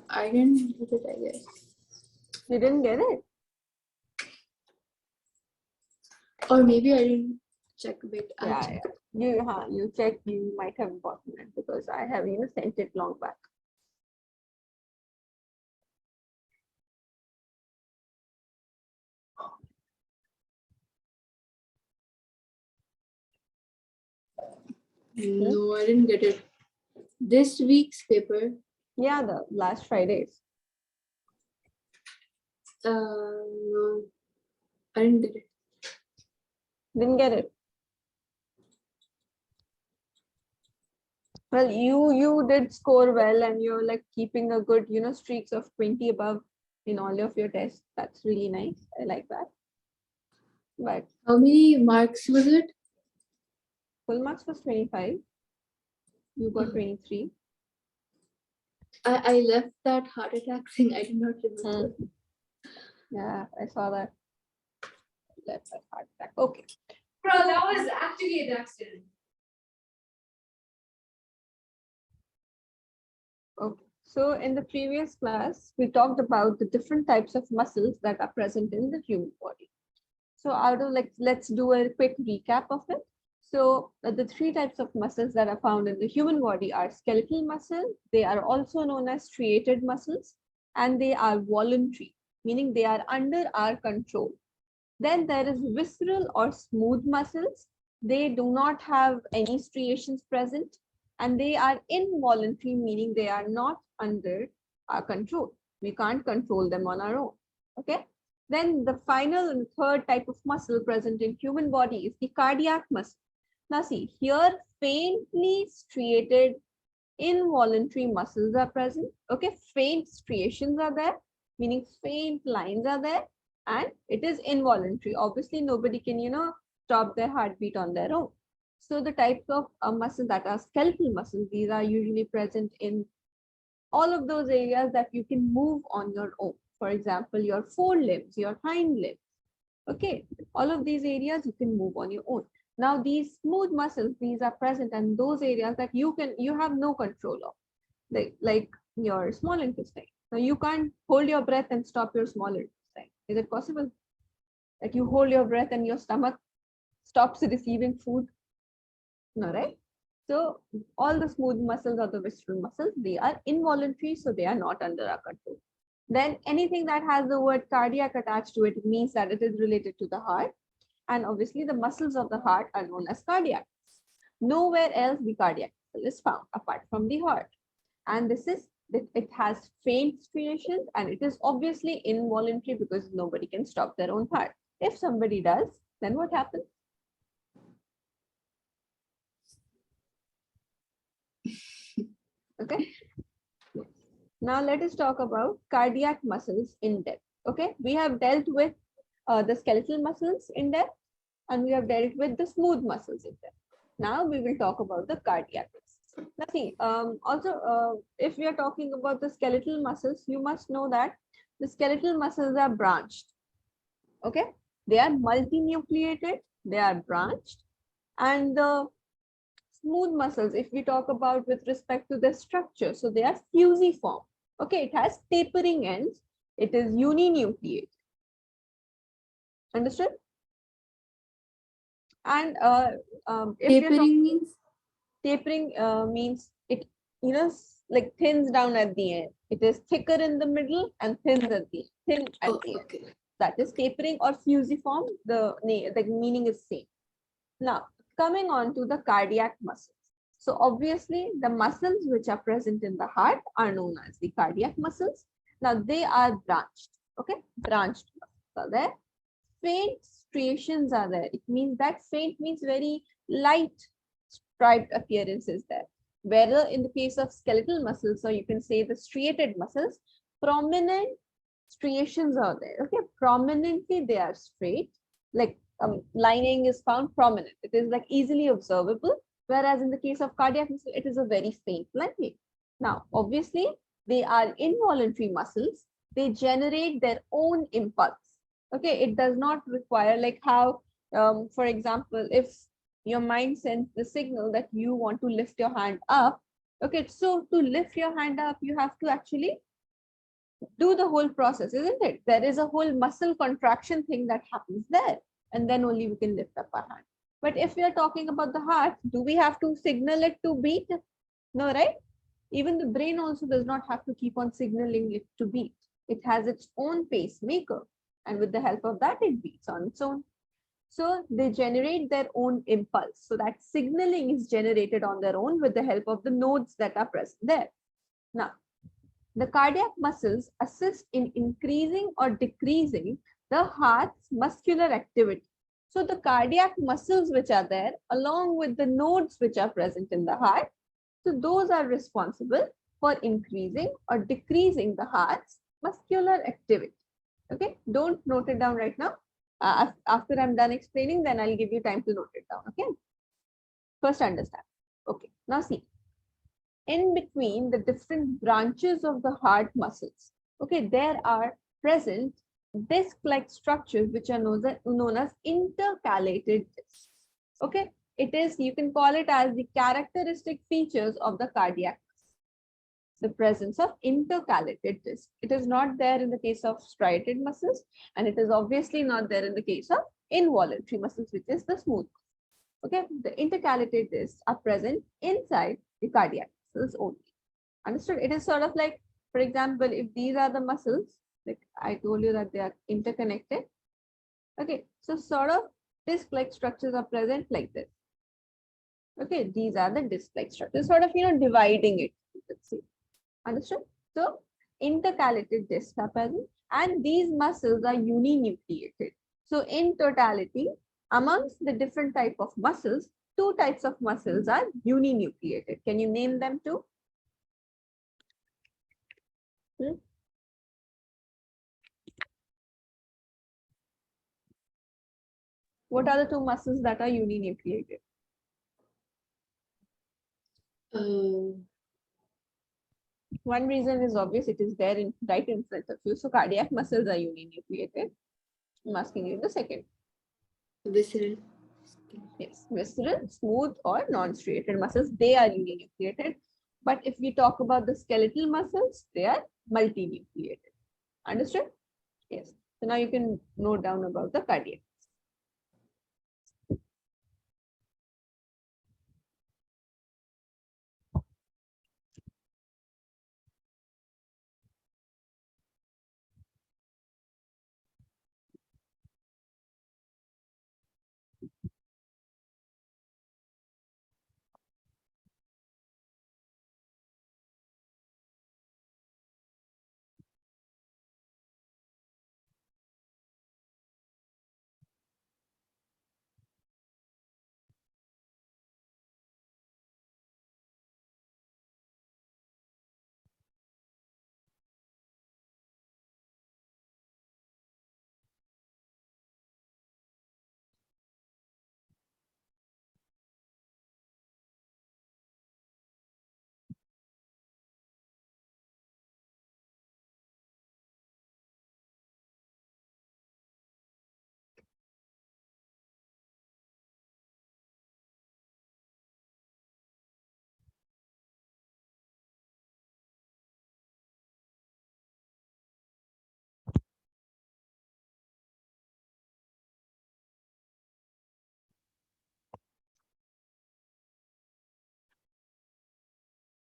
I didn't get it, I guess. You didn't get it? Or maybe I didn't check a bit. Yeah. You check, you might have gotten it because I have sent it long back. No, I didn't get it. This week's paper. Yeah, the last Fridays. No, I didn't get it. Didn't get it. Well, you did score well, and you're like keeping a good streaks of 20 above in all of your tests. That's really nice. I like that. But how many marks was it? full marks was 25. You got 23. I left that heart attack thing. I did not remember. Yeah, I saw that. Left that heart attack. Okay. Bro, that was actually an accident. Okay. So in the previous class, we talked about the different types of muscles that are present in the human body. So let's do a quick recap of it. So the three types of muscles that are found in the human body are skeletal muscle. They are also known as striated muscles, and they are voluntary, meaning they are under our control. Then there is visceral or smooth muscles. They do not have any striations present, and they are involuntary, meaning they are not under our control. We can't control them on our own. Okay. Then the final and third type of muscle present in human body is the cardiac muscle. Now see, here faintly striated involuntary muscles are present. Okay, faint striations are there, meaning faint lines are there, and it is involuntary. Obviously, nobody can, stop their heartbeat on their own. So the types of muscles that are skeletal muscles, these are usually present in all of those areas that you can move on your own. For example, your forelimbs, your hind limbs. Okay, all of these areas you can move on your own. Now these smooth muscles, these are present in those areas that you have no control of, like your small intestine. Now you can't hold your breath and stop your small intestine. Is it possible? Like you hold your breath and your stomach stops receiving food? No, right? So all the smooth muscles or the visceral muscles, they are involuntary, so they are not under our control. Then anything that has the word cardiac attached to it means that it is related to the heart. And obviously the muscles of the heart are known as cardiac. Nowhere else the cardiac muscle is found apart from the heart. And it has faint striations, and it is obviously involuntary because nobody can stop their own heart. If somebody does, then what happens? Okay. Now let us talk about cardiac muscles in depth. Okay, we have dealt with the skeletal muscles in depth, and we have dealt with the smooth muscles in depth. Now we will talk about the cardiac muscles. Now see, if we are talking about the skeletal muscles, you must know that the skeletal muscles are branched. Okay, they are multinucleated, they are branched, and the smooth muscles, if we talk about with respect to the structure, so they are fusiform. Okay, it has tapering ends. It is uninucleated. Understood? And tapering means? Tapering means it, like thins down at the end. It is thicker in the middle and thins at the end. Okay. That is tapering or fusiform. The meaning is same. Now, coming on to the cardiac muscles. So obviously the muscles which are present in the heart are known as the cardiac muscles. Now they are branched. Okay, branched muscles are there. Faint striations are there. It means that faint means very light striped appearance is there. Whether in the case of skeletal muscles, or you can say the striated muscles, prominent striations are there. Okay, prominently they are straight, like lining is found prominent. It is like easily observable. Whereas in the case of cardiac muscle, it is a very faint lining. Now, obviously, they are involuntary muscles. They generate their own impulse. Okay, it does not require like how, for example, if your mind sends the signal that you want to lift your hand up, Okay, so to lift your hand up, you have to actually do the whole process, isn't it? There is a whole muscle contraction thing that happens there, and then only we can lift up our hand. But if we are talking about the heart, do we have to signal it to beat? No, right? Even the brain also does not have to keep on signaling it to beat. It has its own pacemaker, and with the help of that, it beats on its own. So they generate their own impulse. So that signaling is generated on their own with the help of the nodes that are present there. Now, the cardiac muscles assist in increasing or decreasing the heart's muscular activity. So the cardiac muscles which are there, along with the nodes which are present in the heart, so those are responsible for increasing or decreasing the heart's muscular activity. Okay, don't note it down right now. After I'm done explaining, then I'll give you time to note it down. Okay, first understand. Okay, now see, in between the different branches of the heart muscles, okay, there are present disc-like structures which are known as intercalated discs. Okay, it is, you can call it as the characteristic features of the cardiac, the presence of intercalated disc. It is not there in the case of striated muscles, and it is obviously not there in the case of involuntary muscles, which is the smooth. Okay, the intercalated discs are present inside the cardiac muscles only. Understood? It is sort of like, for example, if these are the muscles, like I told you that they are interconnected. Okay, so sort of disc-like structures are present like this. Okay, these are the disc-like structures, sort of, dividing it, let's see. Understood? So intercalated discs are present, and these muscles are uninucleated. So in totality, amongst the different type of muscles, two types of muscles are uninucleated. Can you name them too? What are the two muscles that are uninucleated? One reason is obvious, it is there right in front of you. So cardiac muscles are uninucleated. I'm asking you the second. Visceral. Yes, visceral, smooth, or non-striated muscles, they are uninucleated. But if we talk about the skeletal muscles, they are multinucleated. Understood? Yes. So now you can note down about the cardiac.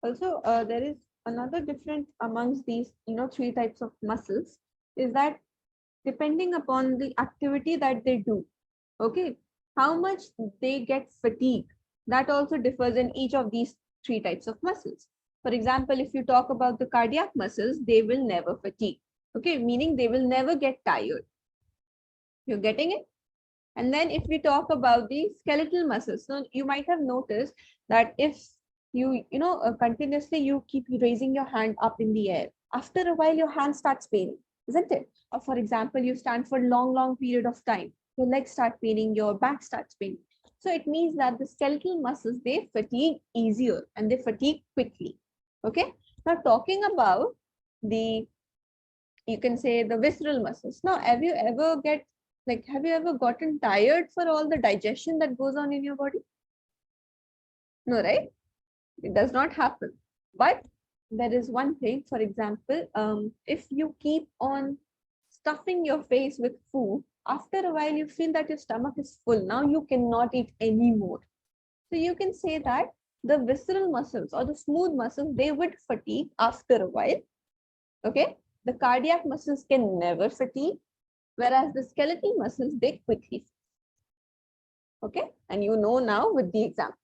Also, there is another difference amongst these, three types of muscles, is that depending upon the activity that they do, okay, how much they get fatigued, that also differs in each of these three types of muscles. For example, if you talk about the cardiac muscles, they will never fatigue, okay, meaning they will never get tired. You're getting it? And then if we talk about the skeletal muscles, so you might have noticed that if continuously you keep raising your hand up in the air, after a while your hand starts paining, isn't it? Or for example, you stand for long period of time, your legs start paining, your back starts paining. So it means that the skeletal muscles, they fatigue easier and they fatigue quickly. Okay, now talking about the, you can say, the visceral muscles. Now, have you ever gotten tired for all the digestion that goes on in your body? No, right? It does not happen. But there is one thing, for example, if you keep on stuffing your face with food, after a while you feel that your stomach is full. Now you cannot eat anymore. So you can say that the visceral muscles or the smooth muscles, they would fatigue after a while. Okay. The cardiac muscles can never fatigue, whereas the skeletal muscles, they quickly. Okay. And you know now with the examples.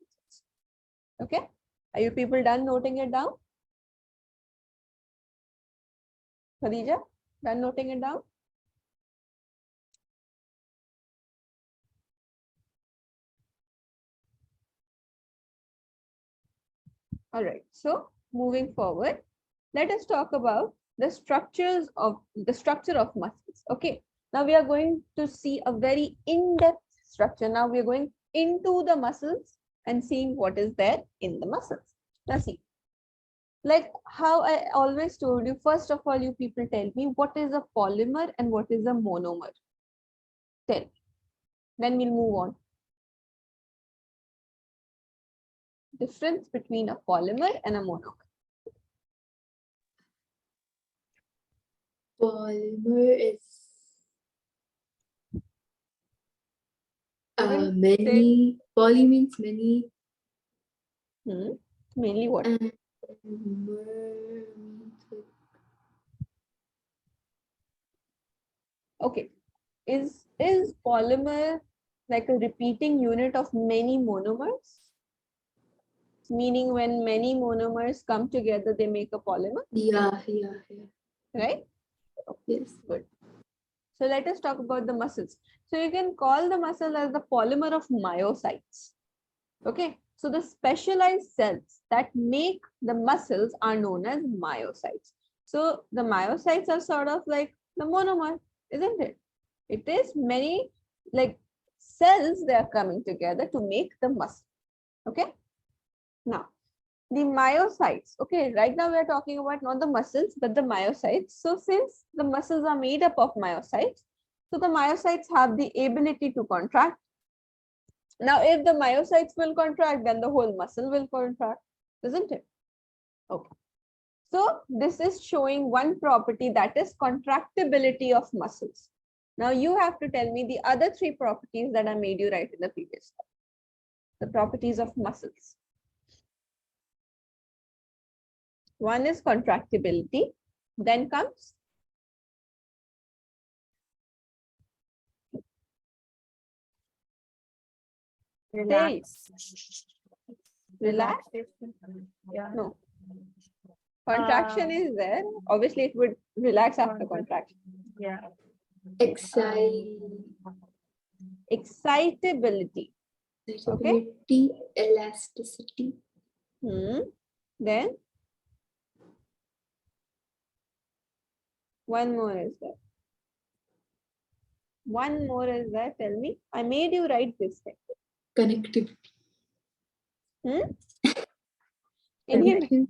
Okay. Are you people done noting it down? Khadija, done noting it down? All right. So moving forward, let us talk about the structure of muscles. Okay. Now we are going to see a very in-depth structure. Now we are going into the muscles and seeing what is there in the muscles. Now see, like how I always told you, first of all, you people tell me what is a polymer and what is a monomer. Tell me. Then we'll move on. Difference between a polymer and a monomer. Polymer is You can many. Poly means many. Mainly what? And mer means like Okay. Is polymer like a repeating unit of many monomers? Meaning when many monomers come together, they make a polymer, yeah. right? Yes. Good. So let us talk about the muscles. So you can call the muscle as the polymer of myocytes. Okay. So the specialized cells that make the muscles are known as myocytes. So the myocytes are sort of like the monomer, isn't it? It is many like cells, they are coming together to make the muscle. Okay. Now, the myocytes. Okay, right now we are talking about not the muscles, but the myocytes. So since the muscles are made up of myocytes, so the myocytes have the ability to contract. Now, if the myocytes will contract, then the whole muscle will contract, isn't it? Okay. So this is showing one property, that is contractibility of muscles. Now you have to tell me the other three properties that I made you write in the previous slide. The properties of muscles. One is contractibility, then comes Relax. relax. Yeah. No. Contraction is there. Obviously, it would relax after contraction. Yeah. Excitability. Excitability, elasticity. Then one more is there. One more is there. Tell me. I made you write this thing. Connectivity. In him.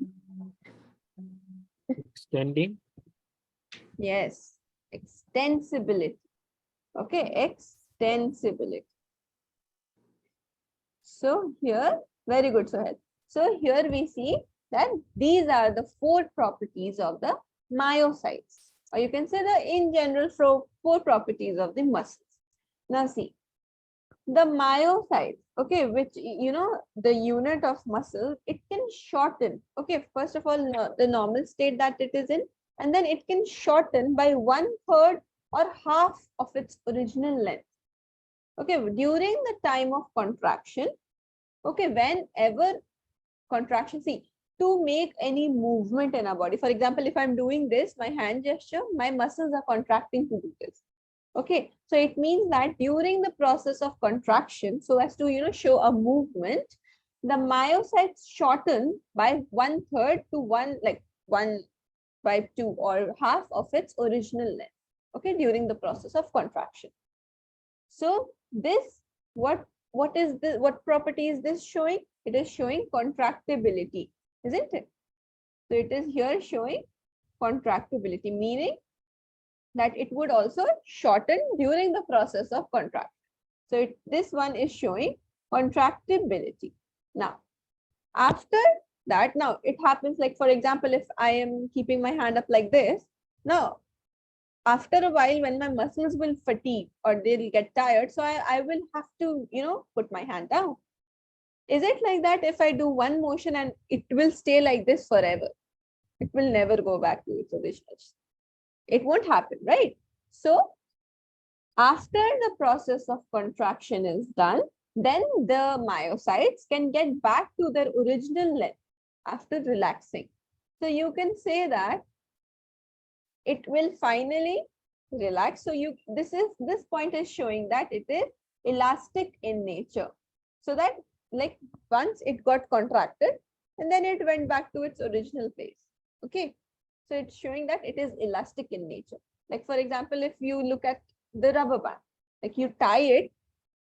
Extending. Yes. Extensibility. Okay. Extensibility. So here, very good, Sohail. So here we see that these are the four properties of the myocytes. Or you can say the in general four properties of the muscles. Now see, the myocytes, okay, which, you know, the unit of muscle, it can shorten. Okay, first of all, the normal state that it is in, and then it can shorten by 1/3 or half of its original length. Okay, during the time of contraction, okay, whenever contraction, see, to make any movement in our body, for example, if I'm doing this, my hand gesture, my muscles are contracting to do this. Okay, so it means that during the process of contraction, so as to, you know, show a movement, the myocytes shorten by 1/3 to 1/2 or half of its original length. Okay, during the process of contraction. So this, what is this? What property is this showing? It is showing contractibility, isn't it? So it is here showing contractibility, meaning that it would also shorten during the process of contraction. So this one is showing contractibility. Now, after that now it happens like, for example, if I am keeping my hand up like this, now after a while when my muscles will fatigue or they'll get tired, so I will have to, put my hand down. Is it like that if I do one motion and it will stay like this forever? It will never go back to its original. It won't happen, right? So after the process of contraction is done, then the myocytes can get back to their original length after relaxing. So you can say that it will finally relax. So this point is showing that it is elastic in nature. So that like once it got contracted and then it went back to its original place. Okay. So it's showing that it is elastic in nature. Like for example, if you look at the rubber band, like you tie it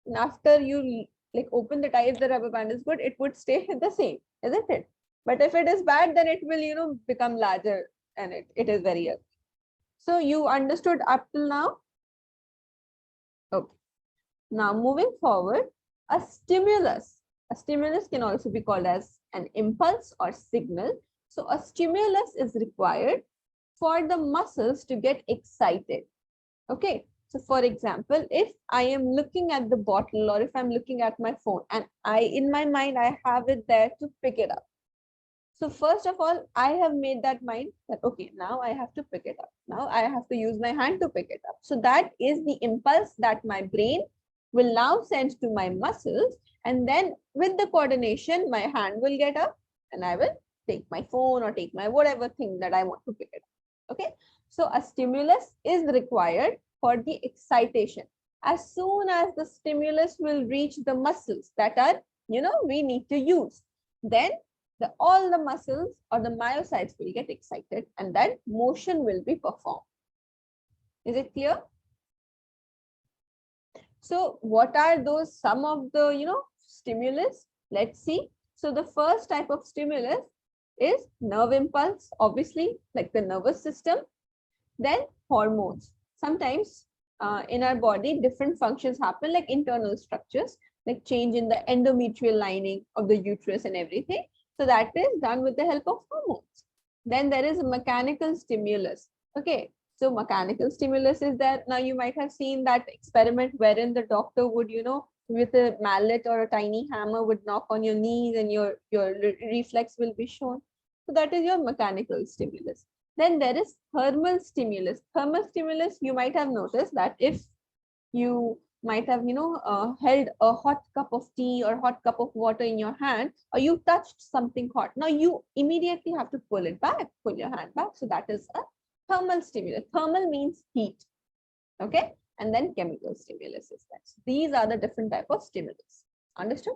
and after you like open the tie, if the rubber band is good, it would stay the same, isn't it? But if it is bad, then it will, become larger and it is very ugly. So you understood up till now? Okay. Now moving forward, a stimulus. A stimulus can also be called as an impulse or signal. So a stimulus is required for the muscles to get excited. Okay. So for example, if I am looking at the bottle or if I'm looking at my phone and in my mind, I have it there to pick it up. So first of all, I have made that mind that, okay, now I have to pick it up. Now I have to use my hand to pick it up. So that is the impulse that my brain will now send to my muscles. And then with the coordination, my hand will get up and I will take my phone or take my whatever thing that I want to pick it up. Okay. So a stimulus is required for the excitation. As soon as the stimulus will reach the muscles that are, we need to use, then all the muscles or the myocytes will get excited and that motion will be performed. Is it clear? So what are those some of the stimulus? Let's see. So the first type of stimulus is nerve impulse, obviously, like the nervous system. Then hormones. Sometimes in our body, different functions happen, like internal structures, like change in the endometrial lining of the uterus and everything. So that is done with the help of hormones. Then there is a mechanical stimulus. Okay. So mechanical stimulus is that now you might have seen that experiment wherein the doctor would, with a mallet or a tiny hammer would knock on your knees and your reflex will be shown. So that is your mechanical stimulus. Then there is thermal stimulus. Thermal stimulus, you might have noticed that if you might have, held a hot cup of tea or hot cup of water in your hand, or you touched something hot. Now you immediately have to pull it back, pull your hand back. So that is a thermal stimulus. Thermal means heat. Okay. And then chemical stimulus is that. So these are the different type of stimulus. Understood?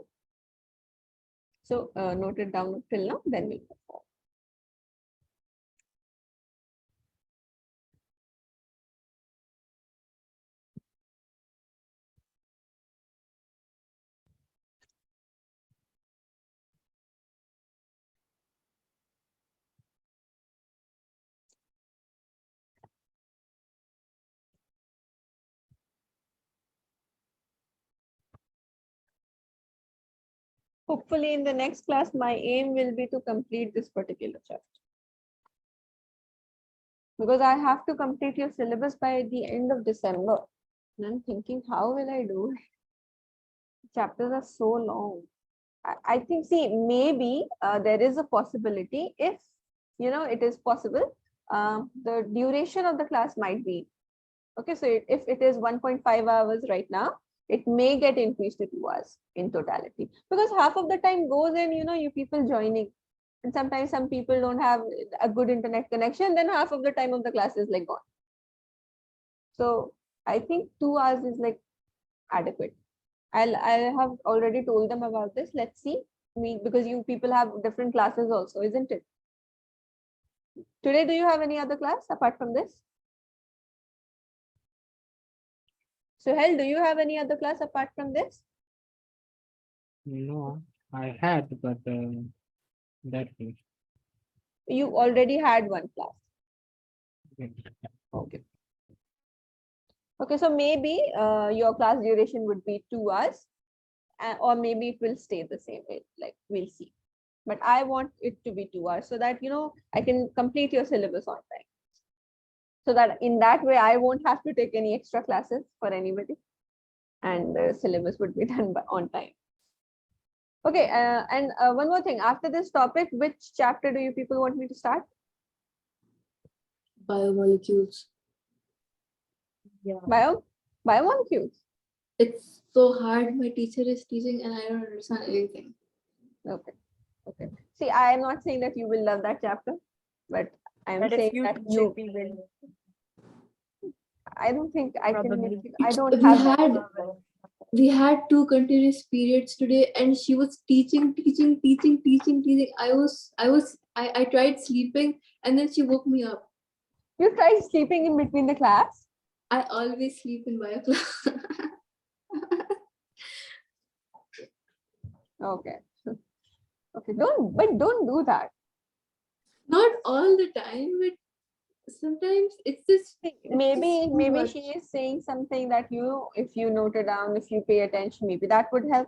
So note it down till now, then we'll move forward. Hopefully in the next class, my aim will be to complete this particular chapter. Because I have to complete your syllabus by the end of December. And I'm thinking, how will I do it? Chapters are so long. I think, see, maybe there is a possibility if, it is possible, the duration of the class might be, okay, so if it is 1.5 hours right now, it may get increased to 2 hours in totality. Because half of the time goes in, you people joining. And sometimes some people don't have a good internet connection, then half of the time of the class is like gone. So I think 2 hours is like adequate. I have already told them about this. Let's see. Because you people have different classes also, isn't it? Today, do you have any other class apart from this? Suhail, do you have any other class apart from this? No, I had, but that was You already had one class. okay. Okay. Okay, so maybe your class duration would be 2 hours, or maybe it will stay the same way. Like we'll see. but I want it to be 2 hours so that, I can complete your syllabus on time. So that in that way, I won't have to take any extra classes for anybody and the syllabus would be done on time. Okay, and one more thing. After this topic, which chapter do you people want me to start? Biomolecules. Yeah. Biomolecules. It's so hard. My teacher is teaching and I don't understand anything. Okay. Okay. See, I am not saying that you will love that chapter, but I am But if saying you that teach you. it, we will I don't think I can make probably. it. I don't We have had that. we had 2 continuous periods today and she was teaching. I tried sleeping and then she woke me up. You tried sleeping in between the class? I always sleep in bio class. Okay. Okay. Don't do that. Not all the time, but sometimes it's just Maybe too much. she is saying something that if you note it down, if you pay attention, maybe that would help.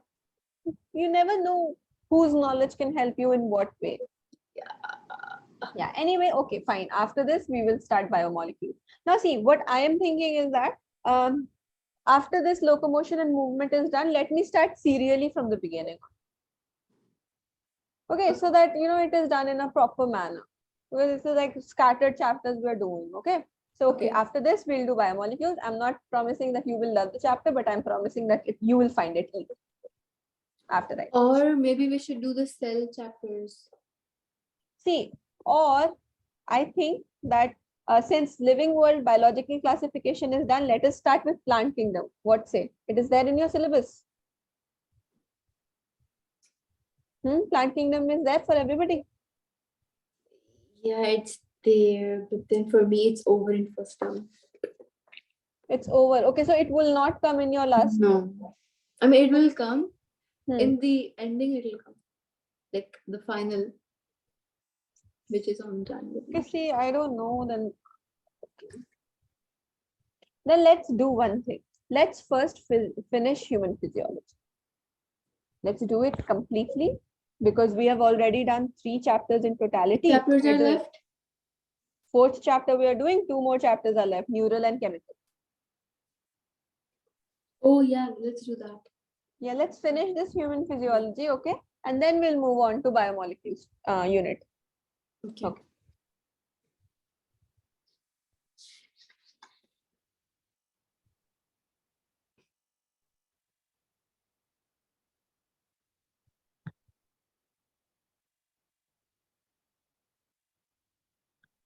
You never know whose knowledge can help you in what way. Yeah. Anyway, okay, fine. After this, we will start biomolecules. Now, see, what I am thinking is that after this locomotion and movement is done, let me start serially from the beginning. Okay, so that it is done in a proper manner. Because this is like scattered chapters we are doing. Okay. So okay, after this we'll do biomolecules. I'm not promising that you will love the chapter, but I'm promising that you will find it easy. After that. Or maybe we should do the cell chapters. See, or I think that since living world biological classification is done, let us start with plant kingdom. What say? It is there in your syllabus. Plant kingdom is there for everybody. Yeah, it's there, but then for me it's over in first term. It's over. Okay, so it will not come in your last. No, I mean it will come Hmm. in the ending. It will come like the final, which is on January. Okay, see, I don't know. Then let's do one thing. Let's first finish human physiology. Let's do it completely because we have already done 3 chapters in totality. Chapters are left. 4th chapter we are doing, 2 more chapters are left, neural and chemical. Oh yeah, let's do that. Yeah, let's finish this human physiology, okay? And then we'll move on to biomolecules unit. Okay.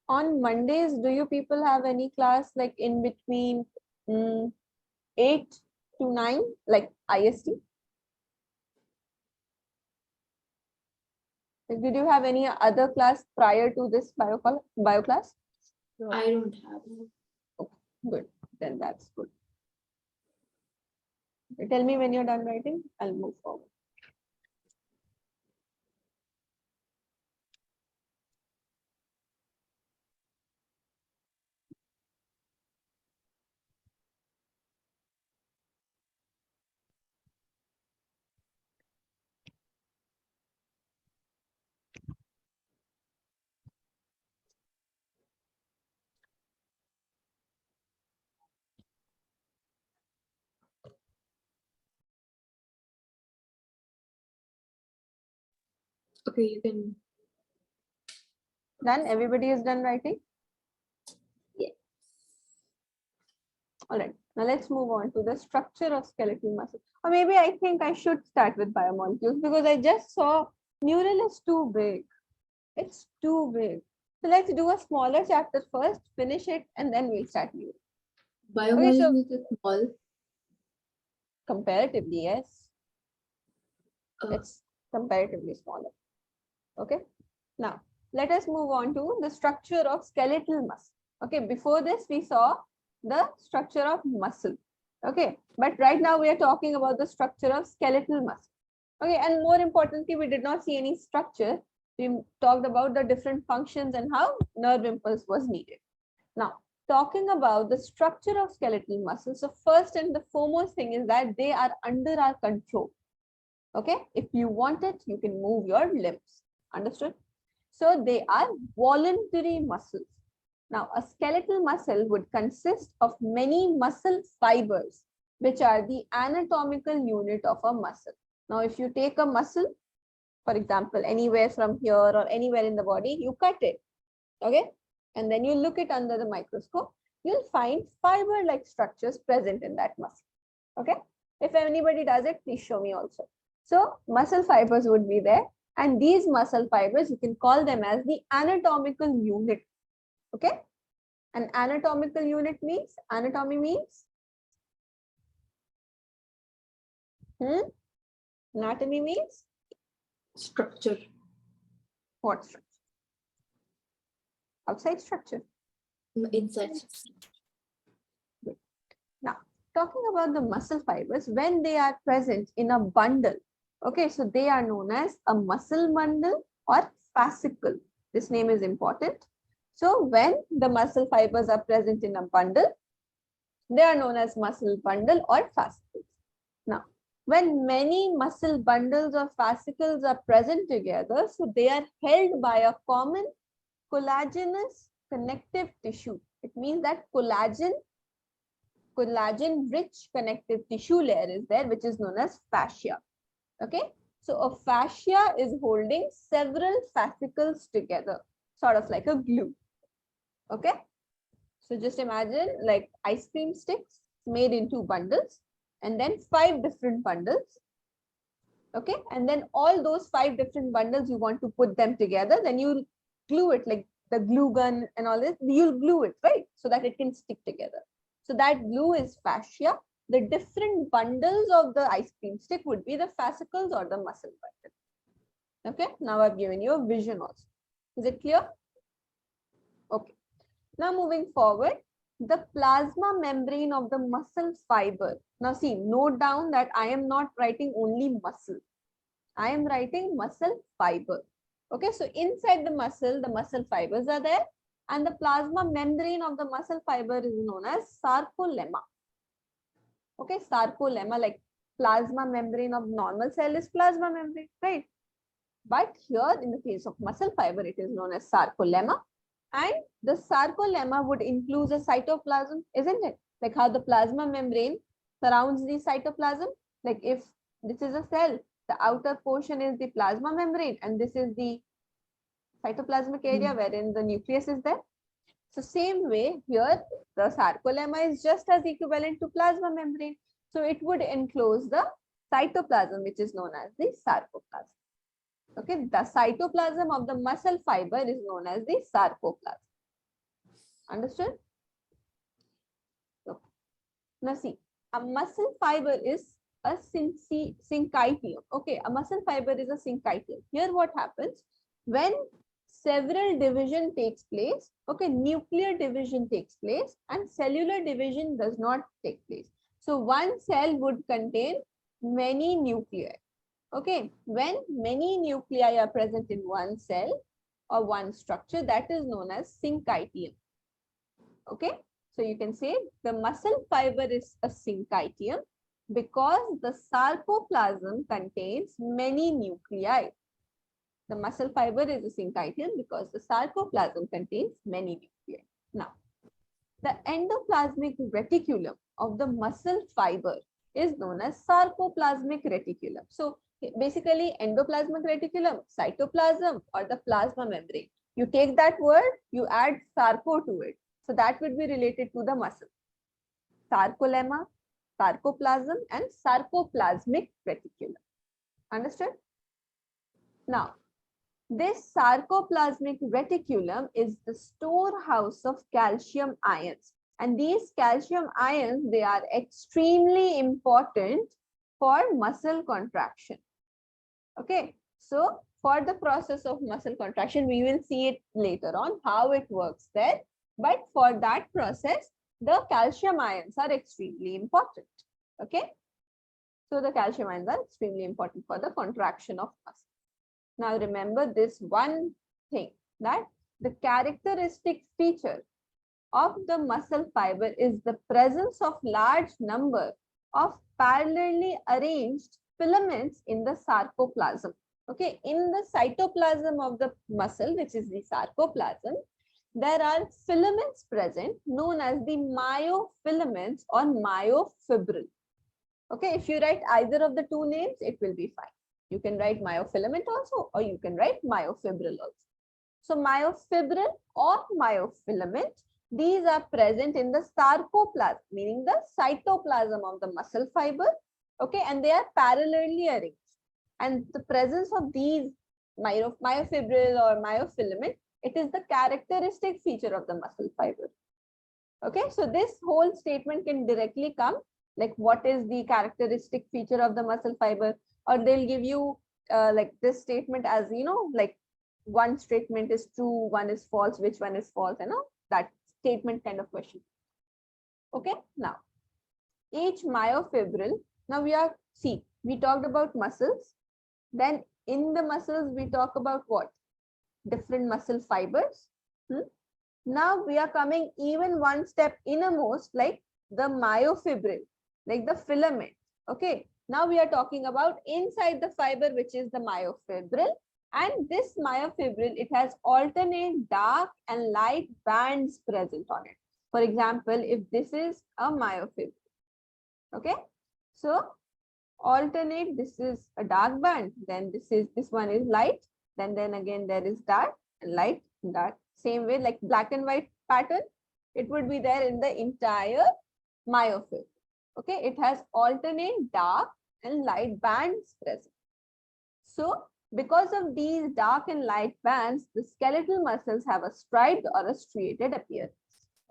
On Mondays, do you people have any class like in between 8 to 9, like IST? Like, did you have any other class prior to this bio class? I don't have. Good, then that's good. Okay, tell me when you're done writing, I'll move forward. Okay, you can. Done? Everybody is done writing? Yeah. All right. Now let's move on to the structure of skeletal muscle. Or maybe I think I should start with biomolecules because I just saw neural is too big. It's too big. So let's do a smaller chapter first, finish it, and then we'll start neural. Biomolecules is small. Comparatively, yes. It's comparatively smaller. Okay. Now, let us move on to the structure of skeletal muscle. Okay. Before this, we saw the structure of muscle. Okay. But right now, we are talking about the structure of skeletal muscle. Okay. And more importantly, we did not see any structure. We talked about the different functions and how nerve impulse was needed. Now, talking about the structure of skeletal muscles. So first and the foremost thing is that they are under our control. Okay, if you want it, you can move your limbs. Understood? So they are voluntary muscles. Now, a skeletal muscle would consist of many muscle fibers, which are the anatomical unit of a muscle. Now, if you take a muscle, for example, anywhere from here or anywhere in the body, you cut it, okay? And then you look it under the microscope, you'll find fiber-like structures present in that muscle, okay? If anybody does it, please show me also. So muscle fibers would be there, and these muscle fibers, you can call them as the anatomical unit, okay? An anatomical unit means, anatomy means, anatomy means Structure. what structure? Outside structure. Inside. Now, talking about the muscle fibers, when they are present in a bundle, okay, so they are known as a muscle bundle or fascicle. This name is important. So when the muscle fibers are present in a bundle, they are known as muscle bundle or fascicles. Now, when many muscle bundles or fascicles are present together, so they are held by a common collagenous connective tissue. It means that collagen-rich connective tissue layer is there, which is known as fascia. Okay, so a fascia is holding several fascicles together, sort of like a glue. Okay, so just imagine like ice cream sticks made into bundles, and then 5 different bundles. Okay, and then all those 5 different bundles, you want to put them together, then you glue it like the glue gun and all this, you'll glue it, right? So that it can stick together. So that glue is fascia. The different bundles of the ice cream stick would be the fascicles or the muscle bundle. Okay, now I've given you a vision also. Is it clear? Okay. Now moving forward, the plasma membrane of the muscle fiber. Now see, note down that I am not writing only muscle. I am writing muscle fiber. Okay, so inside the muscle fibers are there, and the plasma membrane of the muscle fiber is known as sarcolemma. Okay, sarcolemma, like plasma membrane of normal cell is plasma membrane, right? But here in the case of muscle fiber, it is known as sarcolemma. And the sarcolemma would include a cytoplasm, isn't it? Like how the plasma membrane surrounds the cytoplasm. Like if this is a cell, the outer portion is the plasma membrane, and this is the cytoplasmic area wherein the nucleus is there. So same way here, the sarcolemma is just as equivalent to plasma membrane. So it would enclose the cytoplasm, which is known as the sarcoplasm. Okay, the cytoplasm of the muscle fiber is known as the sarcoplasm. Understood? Okay. Now see, a muscle fiber is a syncytium. Okay, a muscle fiber is a syncytium. Here what happens when several division takes place, okay, nuclear division takes place and cellular division does not take place. So one cell would contain many nuclei. Okay, when many nuclei are present in one cell or one structure, that is known as syncytium. Okay, so you can say the muscle fiber is a syncytium because the sarcoplasm contains many nuclei. The muscle fiber is a syncytium because the sarcoplasm contains many nuclei. Now, the endoplasmic reticulum of the muscle fiber is known as sarcoplasmic reticulum. So basically endoplasmic reticulum, cytoplasm or the plasma membrane. You take that word, you add sarco to it. So that would be related to the muscle. Sarcolemma, sarcoplasm and sarcoplasmic reticulum. Understood? Now, this sarcoplasmic reticulum is the storehouse of calcium ions. And these calcium ions, they are extremely important for muscle contraction. Okay, so for the process of muscle contraction, we will see it later on how it works there. But for that process, the calcium ions are extremely important. Okay, so the calcium ions are extremely important for the contraction of muscle. Now remember this one thing, that the characteristic feature of the muscle fiber is the presence of large number of parallelly arranged filaments in the sarcoplasm. Okay, in the cytoplasm of the muscle, which is the sarcoplasm, there are filaments present known as the myofilaments or myofibril. Okay, if you write either of the two names, it will be fine. You can write myofilament also, or you can write myofibril also. So myofibril or myofilament, these are present in the sarcoplasm, meaning the cytoplasm of the muscle fiber. Okay, and they are parallelly arranged. And the presence of these myofibril or myofilament, it is the characteristic feature of the muscle fiber. Okay, so this whole statement can directly come like what is the characteristic feature of the muscle fiber, or they'll give you like this statement as, you know, like one statement is true, one is false, which one is false, you know, that statement kind of question. Okay, now each myofibril, now we talked about muscles, then in the muscles we talk about what? Different muscle fibers. Now we are coming even one step innermost, like the myofibril, like the filament. Okay, now we are talking about inside the fiber, which is the myofibril. And this myofibril, it has alternate dark and light bands present on it. For example, if this is a myofibril, okay, so alternate, this is a dark band, then this one is light, then again there is dark and light, dark. Same way, like black and white pattern, it would be there in the entire myofibril. Okay, it has alternate dark and light bands present. So because of these dark and light bands, the skeletal muscles have a striped or a striated appearance.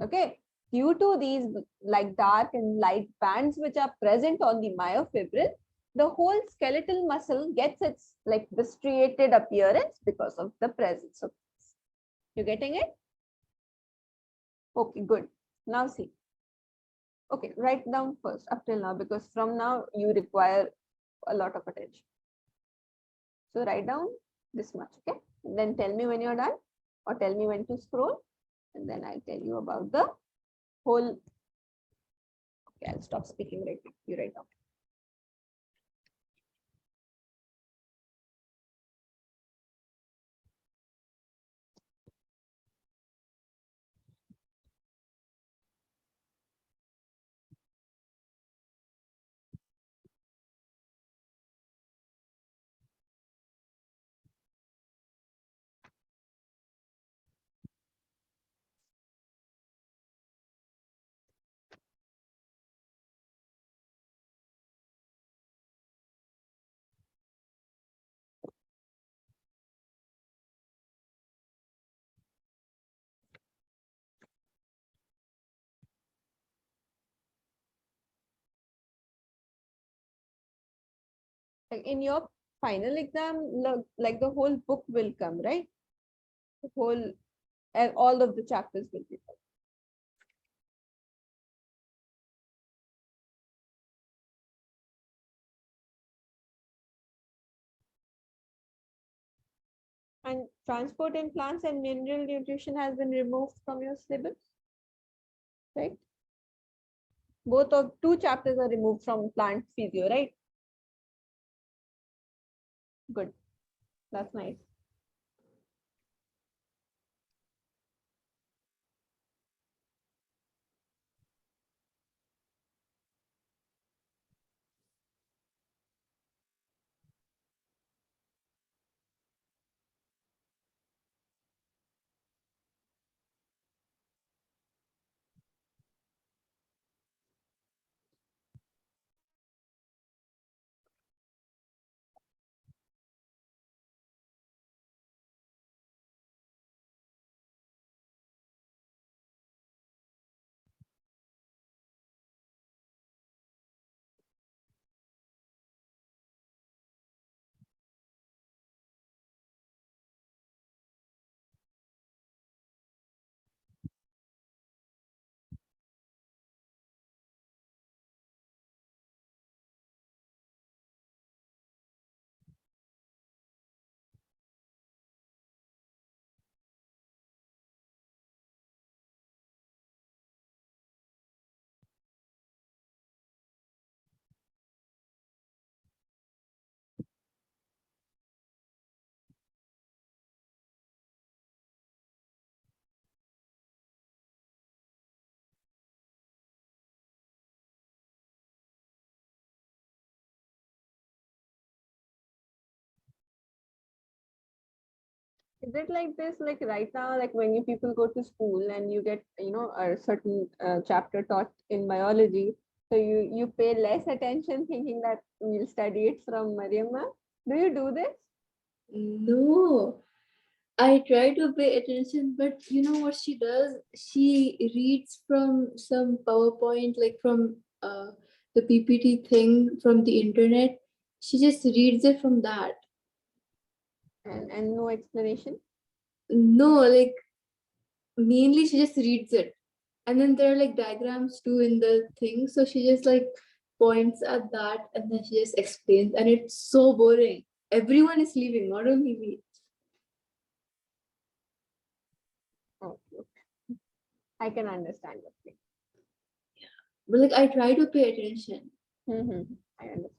Okay, due to these like dark and light bands which are present on the myofibril, the whole skeletal muscle gets its like the striated appearance because of the presence of this. You getting it? Okay, good. Now see. Okay, write down first up till now, because from now you require a lot of attention. So write down this much, okay? And then tell me when you're done, or tell me when to scroll, and then I'll tell you about the whole. Okay, I'll stop speaking right now. You write down. Like in your final exam, like the whole book will come, right? The whole, and all of the chapters will be there. And transport in plants and mineral nutrition has been removed from your syllabus, right? Both of two chapters are removed from plant physio, right? Good. That's nice. Is it like this, like right now, like when you people go to school and you get, a certain chapter taught in biology, so you pay less attention thinking that we'll study it from Mariamma? Do you do this? No, I try to pay attention, but you know what she does? She reads from some PowerPoint, like from the PPT thing from the internet. She just reads it from that. And no explanation? No, like mainly she just reads it. And then there are like diagrams too in the thing. So she just like points at that and then she just explains. And it's so boring. Everyone is leaving, not only me. Okay, I can understand that thing. But like I try to pay attention. I understand.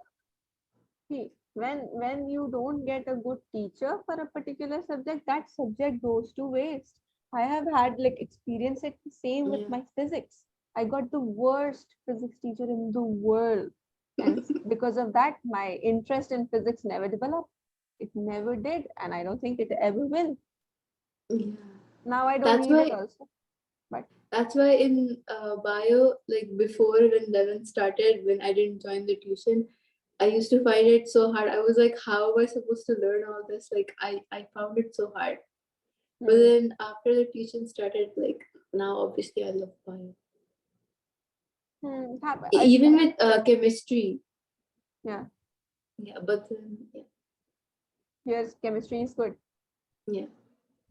See, when you don't get a good teacher for a particular subject, that subject goes to waste. I have had like experience it the same with Yeah. my physics. I got the worst physics teacher in the world. And because of that, my interest in physics never developed. It never did, and I don't think it ever will. Yeah. Now I don't That's need it why also. But that's why in bio, like before when 11 started, when I didn't join the tuition, I used to find it so hard. I was like, how am I supposed to learn all this? Like I found it so hard. But then after the tuition started, like now obviously I love bio. Even with chemistry. yeah, Yeah, but then here's chemistry is good. yeah.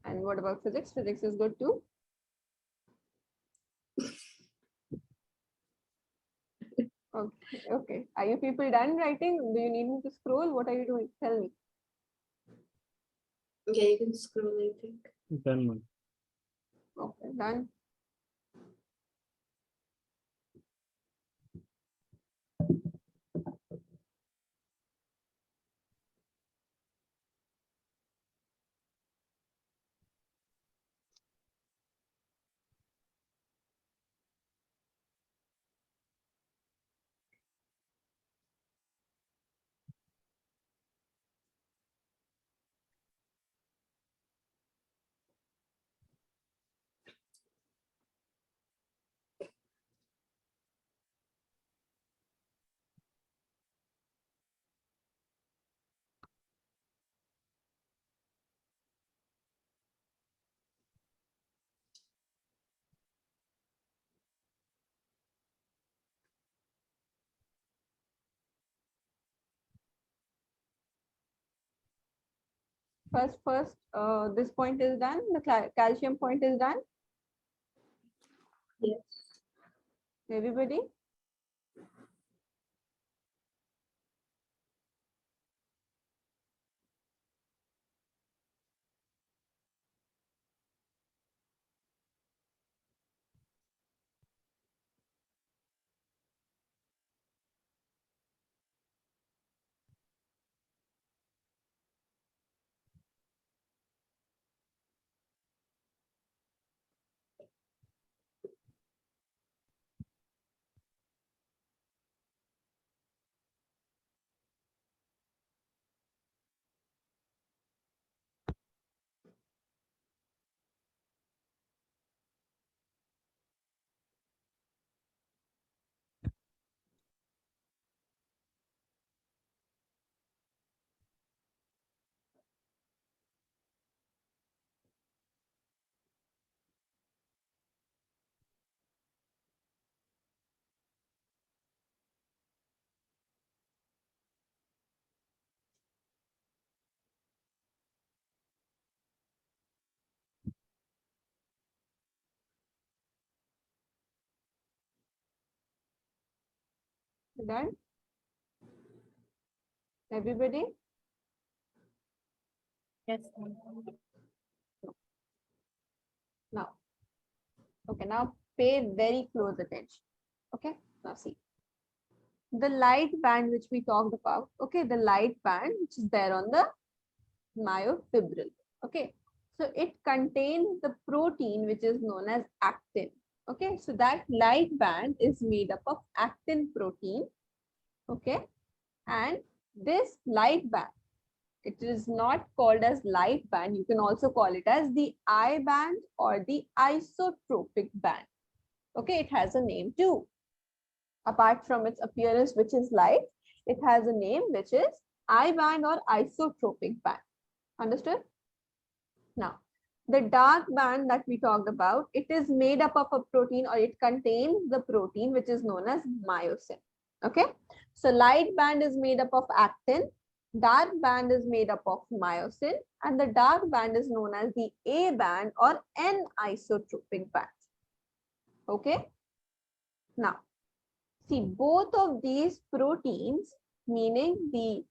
And what about physics? Physics is good too. Okay, okay. Are you people done writing? Do you need me to scroll? What are you doing? Tell me. Yeah, you can scroll, I think. Done, ma'am. Okay, done. First, this point is done. The calcium point is done. Yes. Everybody? Done? Everybody? Yes. Now. Okay, now pay very close attention. Okay, now see. The light band which we talked about, okay, the light band which is there on the myofibril. Okay, so it contains the protein which is known as actin. Okay, so that light band is made up of actin protein. Okay, and this light band It is not called as light band. You can also call it as the I band or the isotropic band. Okay, it has a name too. Apart from its appearance, which is light, it has a name which is I band or isotropic band. Understood? Now, the dark band that we talked about, it is made up of a protein, or it contains the protein which is known as myosin. Okay, so light band is made up of actin, dark band is made up of myosin, and the dark band is known as the A band or N-isotropic band. Okay, now see, both of these proteins, meaning the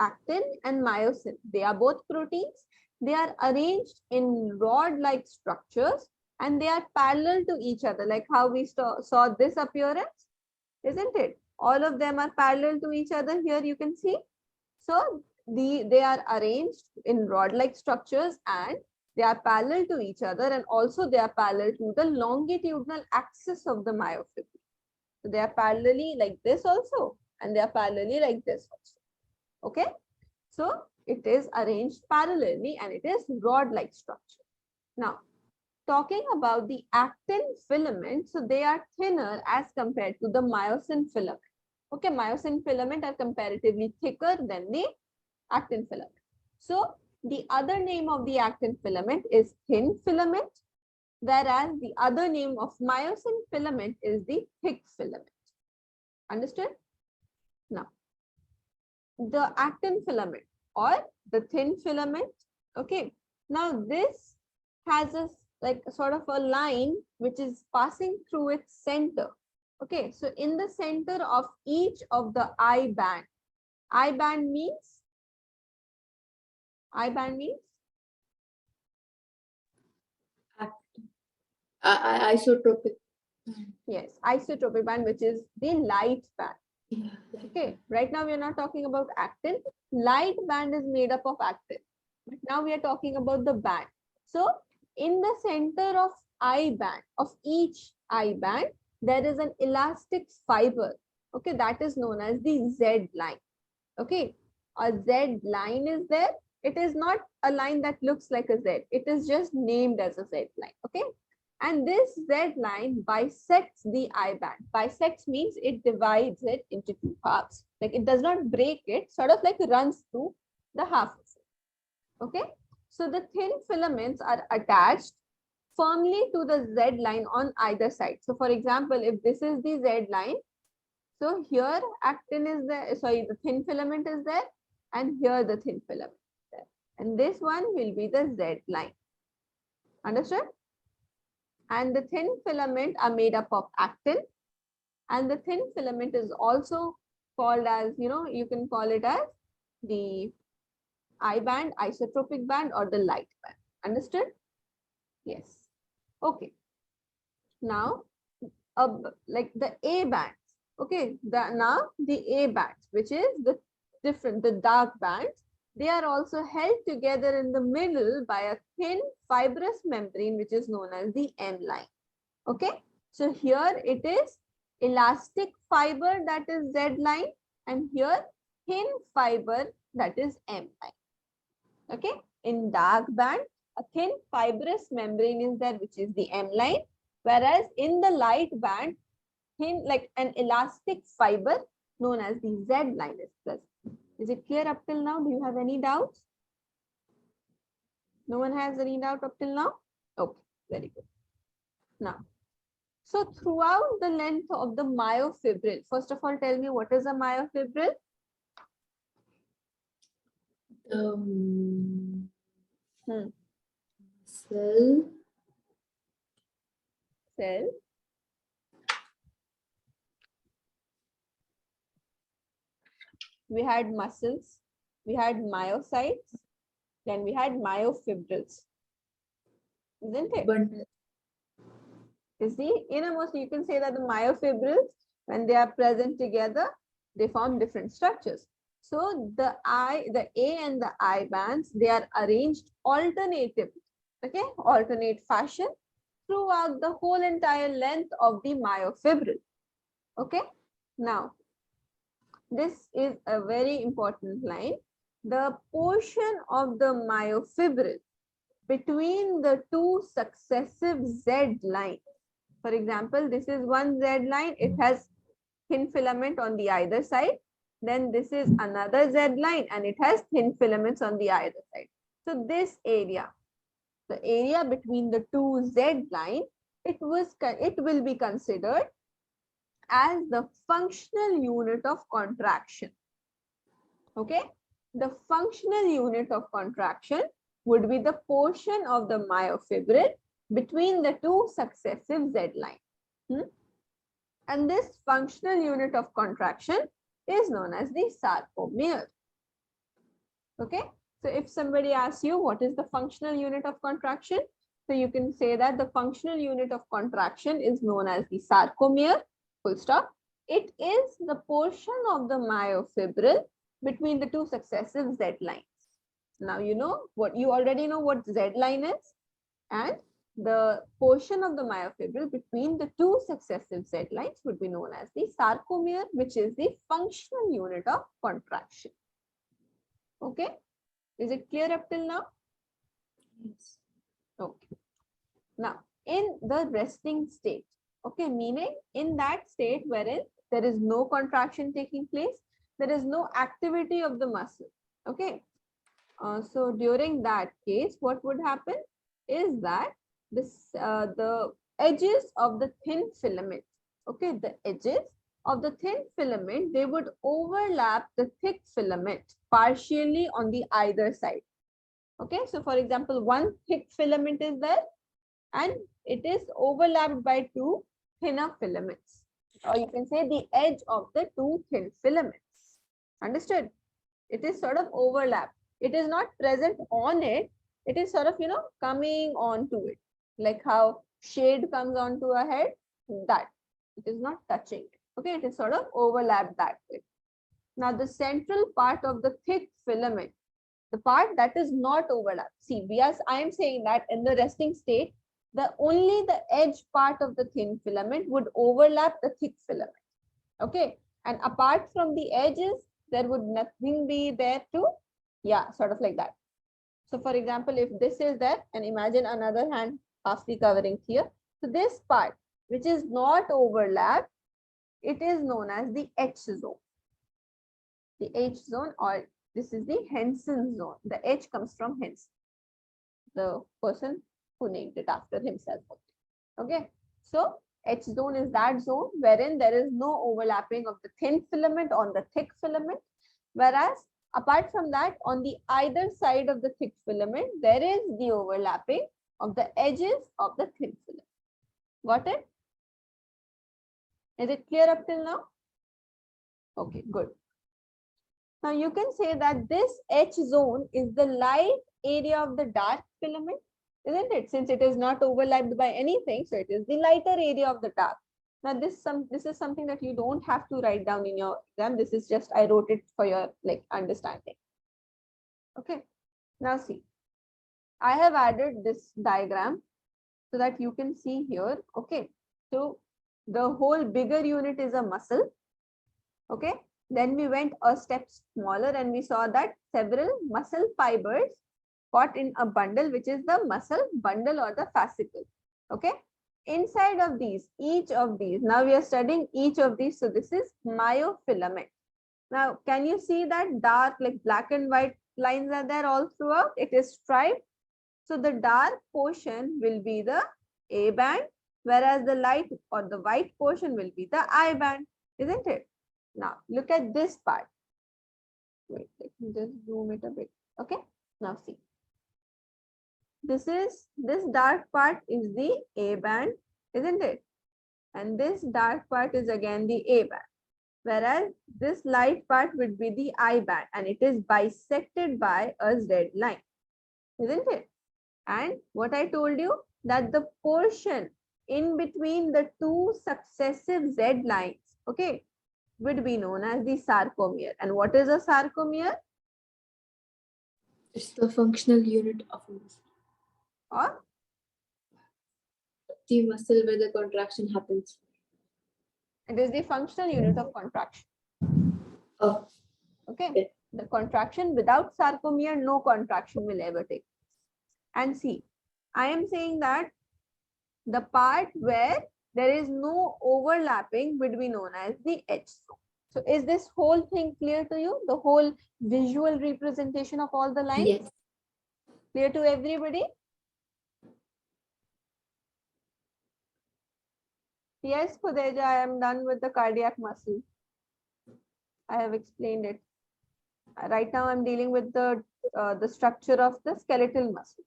actin and myosin, they are both proteins. They are arranged in rod-like structures and they are parallel to each other, like how we saw this appearance, isn't it? All of them are parallel to each other. Here you can see. So they are arranged in rod-like structures and they are parallel to each other, and also they are parallel to the longitudinal axis of the myofibril. So they are parallelly like this also, and they are parallelly like this also. Okay, so it is arranged parallelly and it is rod-like structure. Now, talking about the actin filament, so they are thinner as compared to the myosin filament. Okay, myosin filament are comparatively thicker than the actin filament. So the other name of the actin filament is thin filament, whereas the other name of myosin filament is the thick filament. Understood? Now, the actin filament or the thin filament, okay, now this has a like sort of a line which is passing through its center. Okay, so in the center of each of the I band means Isotropic. yes, isotropic band, which is the light band. Yeah. Okay, right now we are not talking about actin. Light band is made up of actin. But now we are talking about the band. So in the center of I band, of each I band, there is an elastic fiber. Okay, that is known as the Z line. Okay, a Z line is there. It is not a line that looks like a Z. It is just named as a Z line. Okay, and this Z line bisects the I band. Bisects means it divides it into two halves. Like it does not break it, sort of like runs through the half. Okay, so the thin filaments are attached firmly to the Z line on either side. So for example, if this is the Z line, so here actin is there, sorry, the thin filament is there, and here the thin filament is there. And this one will be the Z line. Understood? And the thin filament are made up of actin, and the thin filament is also called as, you can call it as the I band, isotropic band, or the light band. Understood? Yes. Okay. Now, like the A bands. Okay. Now the A bands, which is the dark bands, they are also held together in the middle by a thin fibrous membrane, which is known as the M line. Okay. So here it is elastic fiber, that is Z line, and here thin fiber, that is M line. Okay, in dark band, a thin fibrous membrane is there, which is the M line, whereas in the light band, thin like an elastic fiber known as the Z line is present. Is it clear up till now? Do you have any doubts? No one has any doubt up till now? Okay, very good. Now, so throughout the length of the myofibril, first of all, tell me what is a myofibril? Cell. We had muscles, we had myocytes, then we had myofibrils. Isn't it? Bundle. You see, innermost, you can say that the myofibrils, when they are present together, they form different structures. So the A and the I bands, they are arranged alternatively, okay, alternate fashion throughout the whole entire length of the myofibril. Okay, now this is a very important line. the portion of the myofibril between the two successive Z lines. For example, this is one Z line, it has thin filament on the either side. Then this is another Z line and it has thin filaments on the either side. So this area, the area between the two Z lines, it will be considered as the functional unit of contraction. Okay, the functional unit of contraction would be the portion of the myofibril between the two successive Z lines. And this functional unit of contraction is known as the sarcomere. Okay, so if somebody asks you what is the functional unit of contraction, so you can say that the functional unit of contraction is known as the sarcomere, full stop. It is the portion of the myofibril between the two successive Z lines. Now you know what, you already know what Z line is, and the portion of the myofibril between the two successive Z lines would be known as the sarcomere, which is the functional unit of contraction. Okay, is it clear up till now? Yes. Okay. Now, in the resting state, okay, meaning in that state wherein there is no contraction taking place, there is no activity of the muscle. Okay. So during that case, what would happen is that the edges of the thin filament, okay, the edges of the thin filament, they would overlap the thick filament partially on the either side. Okay, so for example, one thick filament is there and it is overlapped by two thinner filaments, or you can say the edge of the two thin filaments. Understood? It is sort of overlapped. It is not present on it. It is sort of, coming onto it, like how shade comes onto a head, that it is not touching it. Okay, it is sort of overlapped that way. Now the central part of the thick filament, the part that is not overlapped. See, I am saying that in the resting state, only the edge part of the thin filament would overlap the thick filament. Okay, and apart from the edges, there would nothing be there to, sort of like that. So for example, if this is there, and imagine another hand halfly covering here. So this part, which is not overlapped, it is known as the H zone. The H zone, or this is the Henson zone. The H comes from Henson, the person who named it after himself. Okay, so H zone is that zone wherein there is no overlapping of the thin filament on the thick filament, whereas apart from that, on the either side of the thick filament, there is the overlapping of the edges of the thin filament. Got it? Is it clear up till now? Okay, good. Now you can say that this H zone is the light area of the dark filament, isn't it? Since it is not overlapped by anything, so it is the lighter area of the dark. Now this is something that you don't have to write down in your exam. This is just, I wrote it for your understanding. Okay. Now see, I have added this diagram so that you can see here. Okay. So the whole bigger unit is a muscle. Okay. Then we went a step smaller and we saw that several muscle fibers got in a bundle, which is the muscle bundle or the fascicle. Okay. Inside of these, each of these, now we are studying each of these. So this is myofilament. Now, can you see that dark, like black and white lines are there all throughout? It is striped. So the dark portion will be the A band, whereas the light or the white portion will be the I band, isn't it? Now, look at this part. Wait, let me just zoom it a bit. Okay, now see. This dark part is the A band, isn't it? And this dark part is again the A band. Whereas this light part would be the I band, and it is bisected by a Z line, isn't it? And what I told you, that the portion in between the two successive Z lines, okay, would be known as the sarcomere. And what is a sarcomere? It's the functional unit of a muscle. Or The muscle where the contraction happens. it is the functional unit of contraction. Oh, Okay. okay. The contraction without sarcomere, no contraction will ever take. And see, I am saying that the part where there is no overlapping would be known as the H zone. So is this whole thing clear to you? The whole visual representation of all the lines? Yes. Clear to everybody? Yes, Khudeja, I am done with the cardiac muscle. I have explained it. Right now I'm dealing with the structure of the skeletal muscles.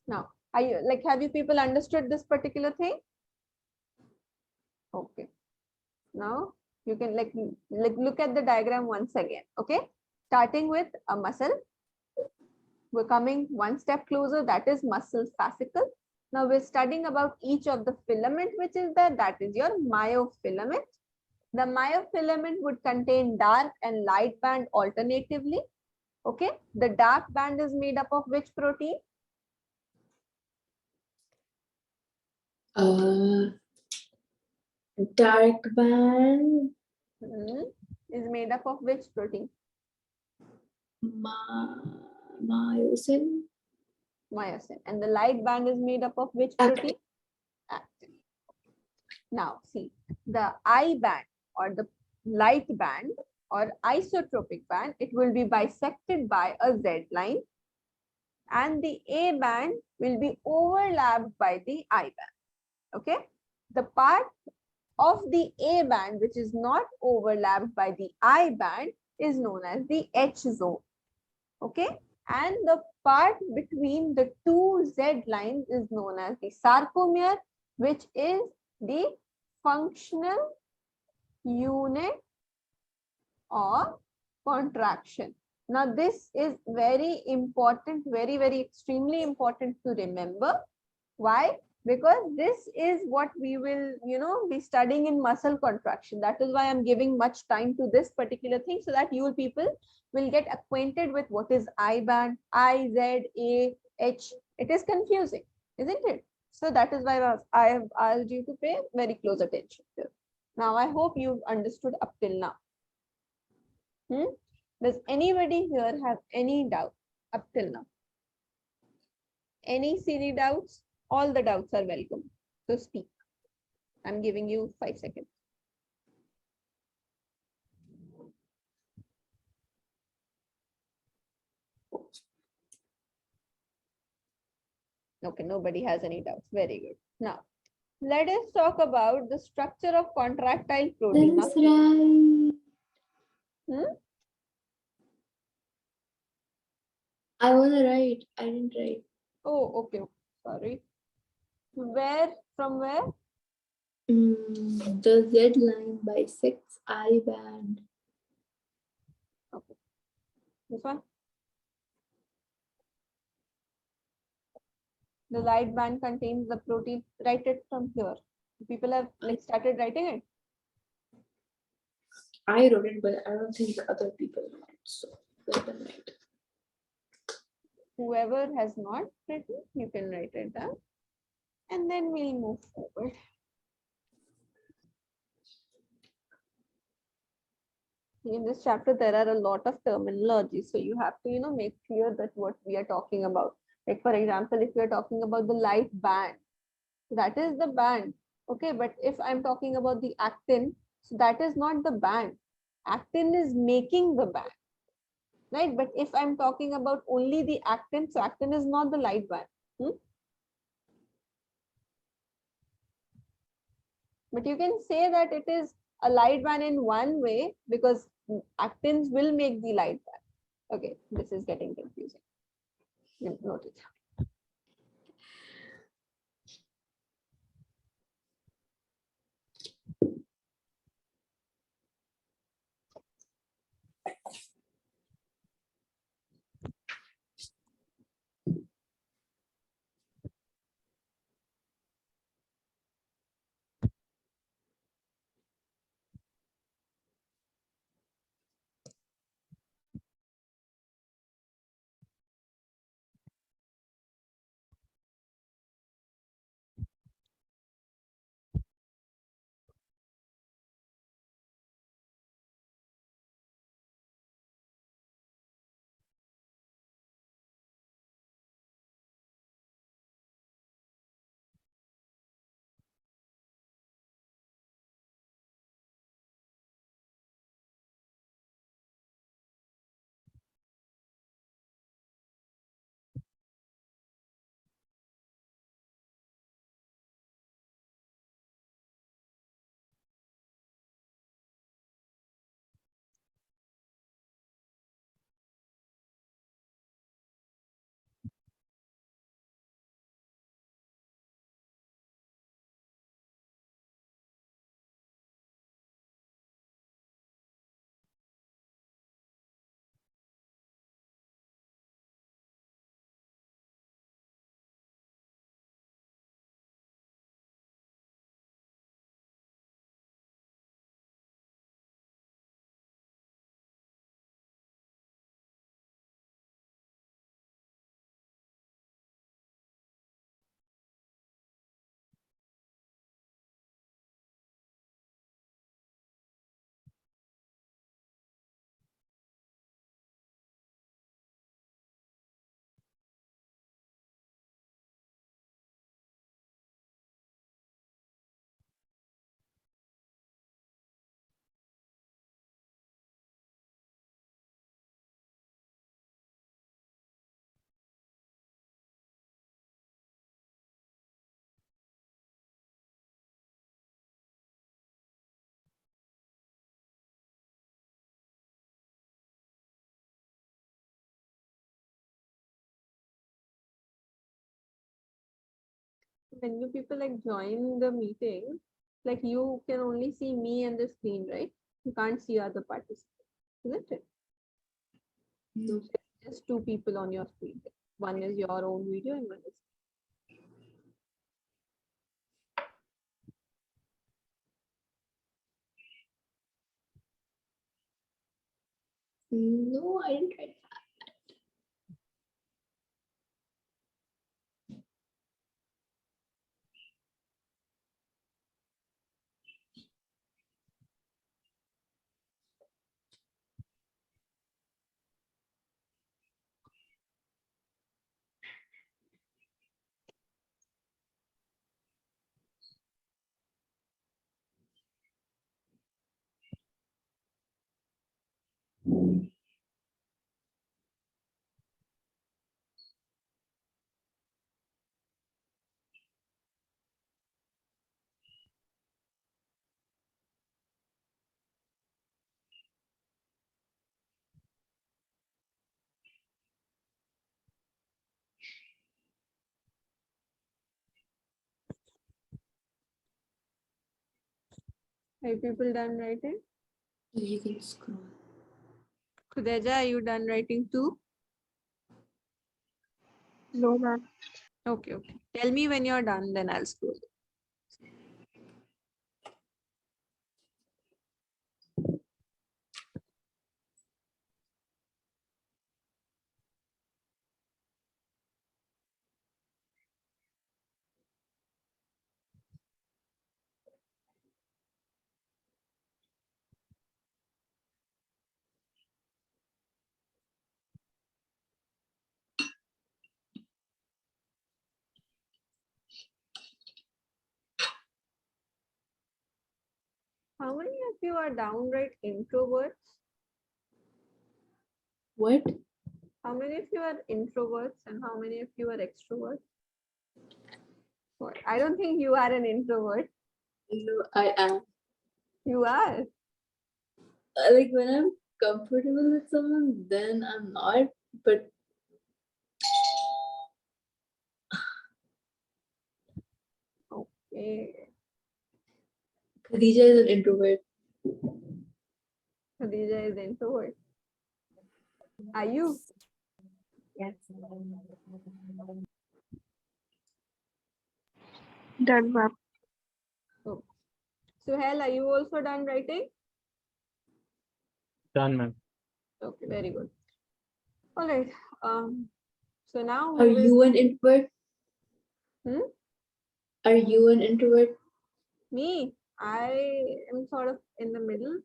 Now, have you people understood this particular thing? Okay. Now you can look at the diagram once again. Okay. Starting with a muscle. We're coming one step closer, that is muscle fascicle. Now we're studying about each of the filament which is there, that is your myofilament. The myofilament would contain dark and light band alternatively. Okay, the dark band is made up of which protein? Dark band. Is made up of which protein? Myosin. Myosin. And the light band is made up of which protein? Actin. Now see, the I band or the light band or isotropic band, it will be bisected by a Z line, and the A band will be overlapped by the I band. Okay, the part of the A band which is not overlapped by the I band is known as the H zone. Okay, and the part between the two Z lines is known as the sarcomere, which is the functional unit of contraction. Now this is very important, very extremely important to remember. Why? Because this is what we will be studying in muscle contraction. That is why I'm giving much time to this particular thing, so that you people will get acquainted with what is I band, I, Z, A, H. It is confusing, isn't it? So that is why I have asked you to pay very close attention to. Now I hope you've understood up till now. Does anybody here have any doubt up till now? Any silly doubts? All the doubts are welcome. So speak. I'm giving you 5 seconds. Okay, nobody has any doubts. Very good. Now, let us talk about the structure of contractile protein. That's right. I want to write. I didn't write. Oh, okay. Sorry. From where? The Z line bisects I band. Okay. This one? The light band contains the protein. Write it from here. People have started writing it. I wrote it, but I don't think the other people wrote it. So let them write. Whoever has not written, you can write it down. And then we'll move forward. In this chapter, there are a lot of terminology. So you have to, make clear that what we are talking about. Like, for example, if we are talking about the light band, that is the band. Okay, but if I'm talking about the actin, so that is not the band. Actin is making the band, right? But if I'm talking about only the actin, so actin is not the light band. But you can say that it is a light band in one way, because actins will make the light band. Okay, this is getting confusing. Note it. when you people like join the meeting, like you can only see me and the screen, right? You can't see other participants, isn't it? No. Just two people on your screen. One is your own video and one is. No, I didn't try. Are people done writing? You can scroll. Kudeja, are you done writing too? No, ma'am. Okay, okay. Tell me when you're done, then I'll scroll. How many of you are downright introverts? What? How many of you are introverts and how many of you are extroverts? What? I don't think you are an introvert. No, I am. You are. Like when I'm comfortable with someone, then I'm not. But Okay. Khadija is an introvert. Khadija is introvert. Are you? Yes. Done, ma'am. Oh. Suhail, are you also done writing? Done, ma'am. Okay, very good. All right. So now Are we will. you an introvert? Hmm? Are you an introvert? Me, I am sort of in the middle.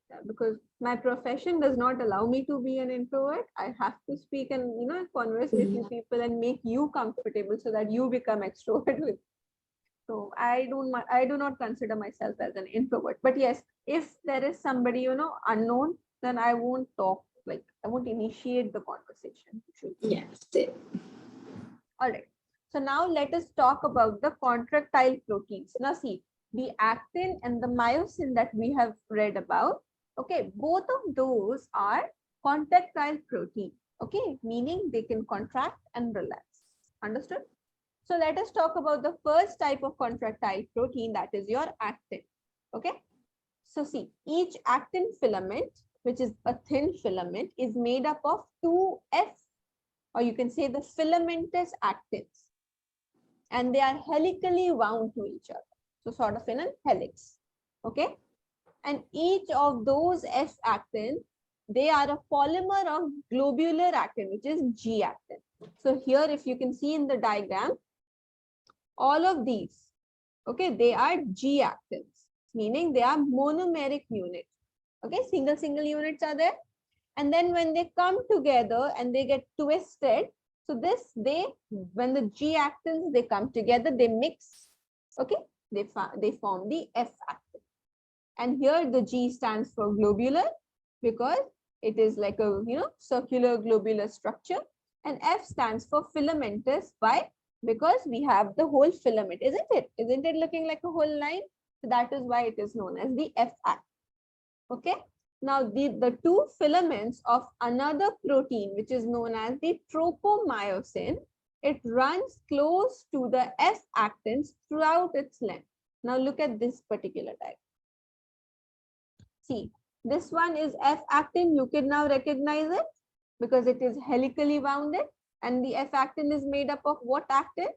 Yeah, because my profession does not allow me to be an introvert. I have to speak and converse with you people and make you comfortable so that you become extrovert with. So I do not consider myself as an introvert. But yes, if there is somebody unknown, then I won't talk. Like I won't initiate the conversation. Yes. All right. So now let us talk about the contractile proteins. Now see, the actin and the myosin that we have read about, okay, both of those are contractile protein, okay, meaning they can contract and relax. Understood? So let us talk about the first type of contractile protein, that is your actin, okay? So see, each actin filament, which is a thin filament, is made up of 2F, or you can say the filamentous actins, and they are helically wound to each other. So sort of in a helix, okay? And each of those F actin, they are a polymer of globular actin, which is G actin. So here, if you can see in the diagram, all of these, okay, they are G actins, meaning they are monomeric units. Okay, single units are there. And then when they come together and they get twisted, so this, when the G actins, they come together, they mix, okay, they form the F actin. And here the G stands for globular because it is like a, circular globular structure. And F stands for filamentous. Why? Because we have the whole filament, isn't it? Isn't it looking like a whole line? So that is why it is known as the F actin. Okay. Now, the two filaments of another protein, which is known as the tropomyosin, it runs close to the F actins throughout its length. Now look at this particular diagram. See, this one is F actin. You can now recognize it because it is helically wounded, and the F actin is made up of what actin?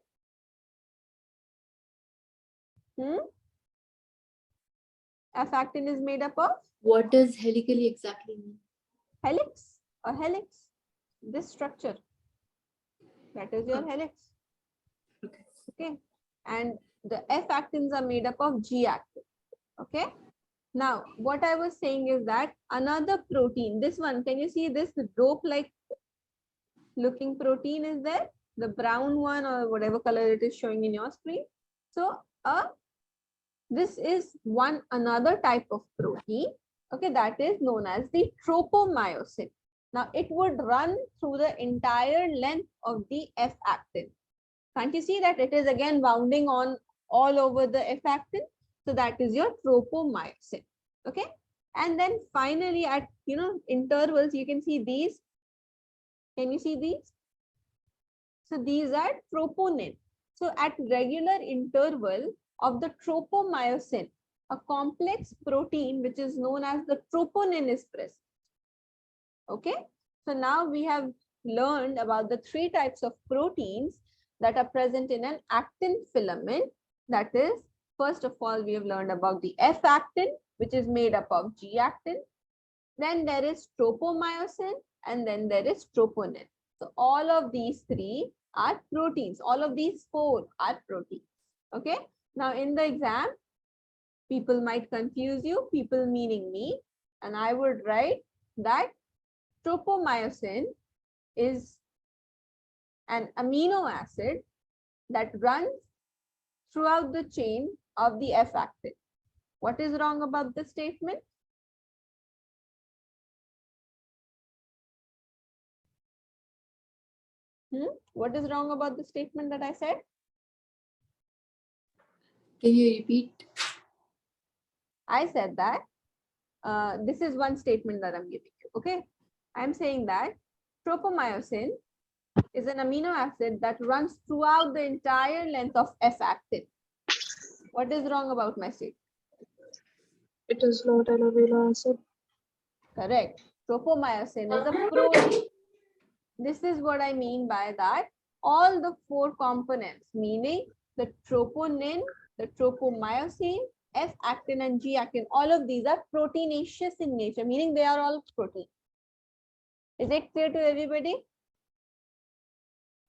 F actin is made up of What does helically exactly mean? helix or helix. This structure, that is your helix. Okay. Okay, and the F actins are made up of G actin. Okay. Now, what I was saying is that another protein, this one, can you see this rope-like looking protein is there? The brown one or whatever color it is showing in your screen. So, this is another type of protein. Okay, that is known as the tropomyosin. Now, it would run through the entire length of the F actin. Can't you see that it is again wounding on all over the F actin? So that is your tropomyosin. Okay. And then finally at intervals, you can see these. Can you see these? So these are troponin. So at regular interval of the tropomyosin, a complex protein which is known as the troponin is present. Okay. So now we have learned about the three types of proteins that are present in an actin filament. That is, first of all, we have learned about the F actin, which is made up of G actin. Then there is tropomyosin, and then there is troponin. So all of these three are proteins. All of these four are proteins. Okay. Now in the exam, people might confuse you, people meaning me, and I would write that tropomyosin is an amino acid that runs throughout the chain of the F actin. What is wrong about this statement? What is wrong about the statement that I said? Can you repeat? I said that this is one statement that I'm giving you. Okay. I'm saying that tropomyosin is an amino acid that runs throughout the entire length of F actin. What is wrong about my statement? It is not an amino acid. Correct. Tropomyosin is a protein. This is what I mean by that. All the four components, meaning the troponin, the tropomyosin, F actin and G actin, all of these are proteinaceous in nature, meaning they are all protein. Is it clear to everybody?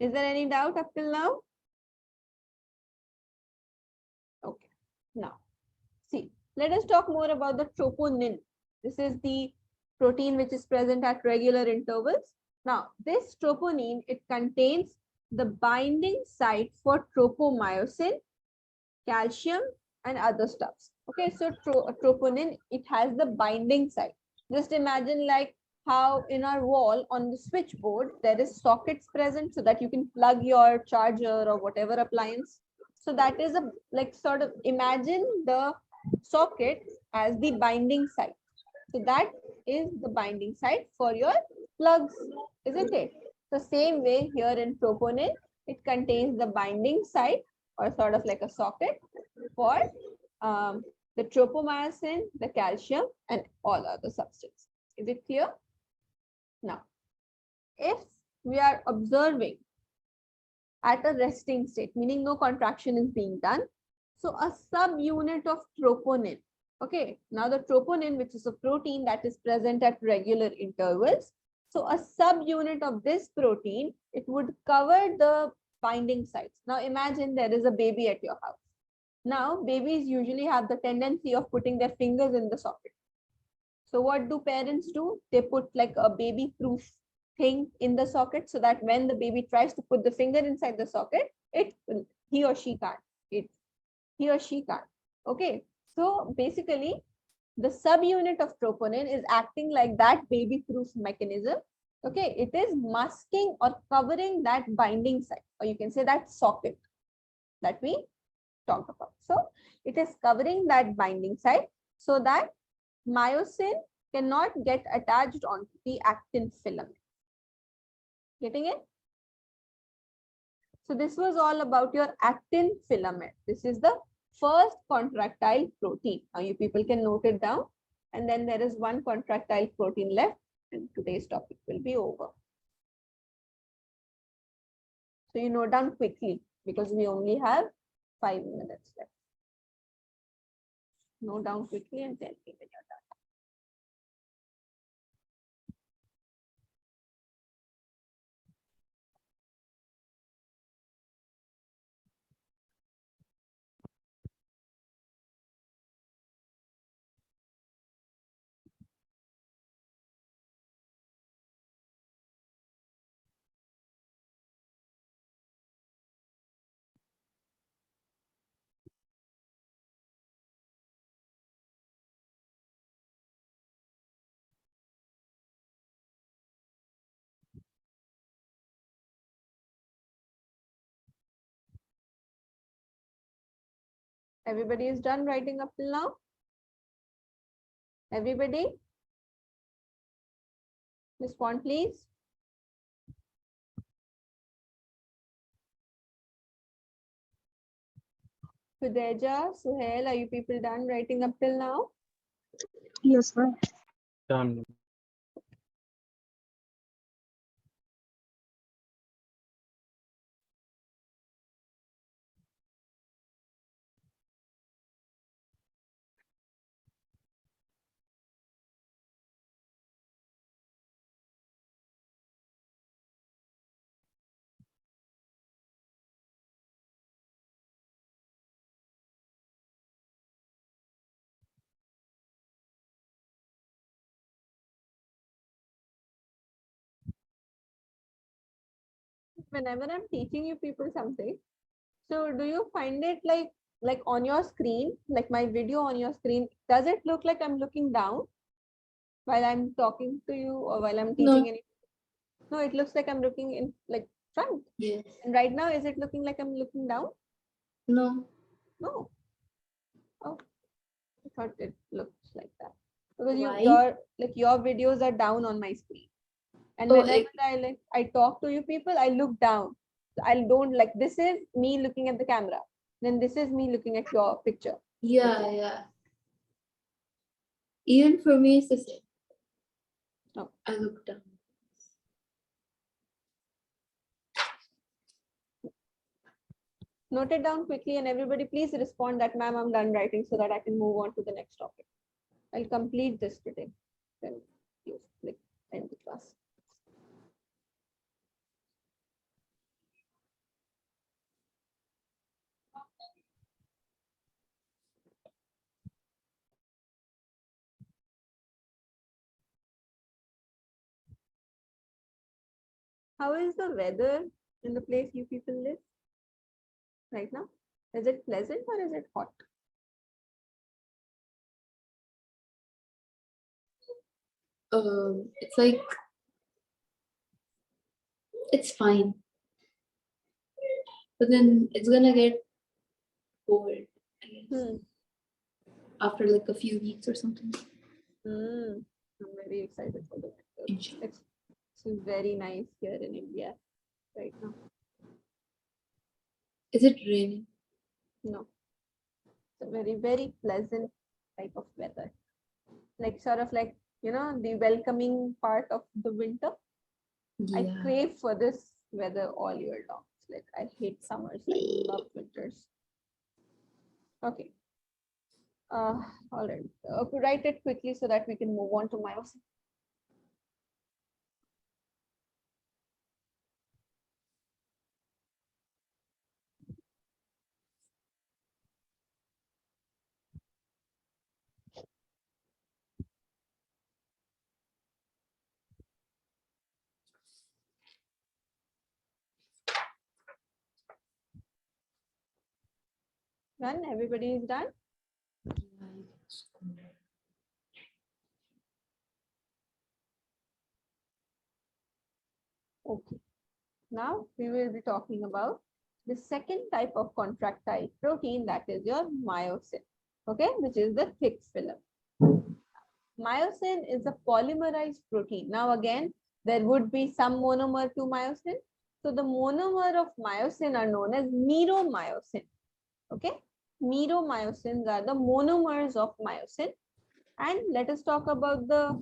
Is there any doubt up till now? Okay. Now, see, let us talk more about the troponin. This is the protein which is present at regular intervals. Now, this troponin, it contains the binding site for tropomyosin, calcium, and other stuffs. Okay, so troponin, it has the binding site. Just imagine like how in our wall on the switchboard, there is sockets present so that you can plug your charger or whatever appliance. So that is a like sort of imagine the socket as the binding site. So that is the binding site for your plugs, isn't it? The same way here in troponin, it contains the binding site or sort of like a socket for the tropomyosin, the calcium, and all other substances. Is it clear? Now, if we are observing at a resting state, meaning no contraction is being done, so a subunit of troponin. Okay, now the troponin, which is a protein that is present at regular intervals. So a subunit of this protein, it would cover the binding sites. Now imagine there is a baby at your house. Now babies usually have the tendency of putting their fingers in the socket. So what do parents do? They put like a baby-proof thing in the socket so that when the baby tries to put the finger inside the socket, he or she can't. Okay. So basically, the subunit of troponin is acting like that baby-proof mechanism. Okay, it is masking or covering that binding site, or you can say that socket that we talked about. So it is covering that binding site so that myosin cannot get attached onto the actin filament. Getting it? So this was all about your actin filament. This is the first contractile protein. Now you people can note it down. And then there is one contractile protein left, and today's topic will be over. So you note down quickly because we only have 5 minutes left. Note down quickly and tell me when you're done. Everybody is done writing up till now? Everybody? Respond, please. Fudeja, Suhail, are you people done writing up till now? Yes, ma'am. Done. Whenever I'm teaching you people something, so do you find it like on your screen, like my video on your screen, does it look like I'm looking down while I'm talking to you or while I'm teaching No. any? No, it looks like I'm looking in like front. Yes. And right now, is it looking like I'm looking down? No. No. Oh, I thought it looks like that. Because Why? your videos are down on my screen. And Oh, whenever I talk to you people, I look down. I don't like, this is me looking at the camera. Then this is me looking at your picture. yeah. Even for me, it's the same. Oh. I look down. Note it down quickly and everybody please respond that ma'am, I'm done writing so that I can move on to the next topic. I'll complete this today. Then you like end the class. How is the weather in the place you people live right now? Is it pleasant or is it hot? It's like it's fine, but then it's gonna get cold, I guess, after like a few weeks or something. I'm very excited for the winter. Inshallah. It's very nice here in India right now. Is it raining? No, it's a very, very pleasant type of weather. Like sort of like, you know, the welcoming part of the winter. I Yeah. crave for this weather all year long. It's like I hate summers, I love winters. Okay. All right. Okay, write it quickly so that we can move on to myosin. Done? Everybody is done? Okay. Now we will be talking about the second type of contractile protein, that is your myosin, okay, which is the thick film. Myosin is a polymerized protein. Now again, there would be some monomer to myosin So the monomer of myosin are known as meromyosin. Okay, meromyosins are the monomers of myosin. And let us talk about the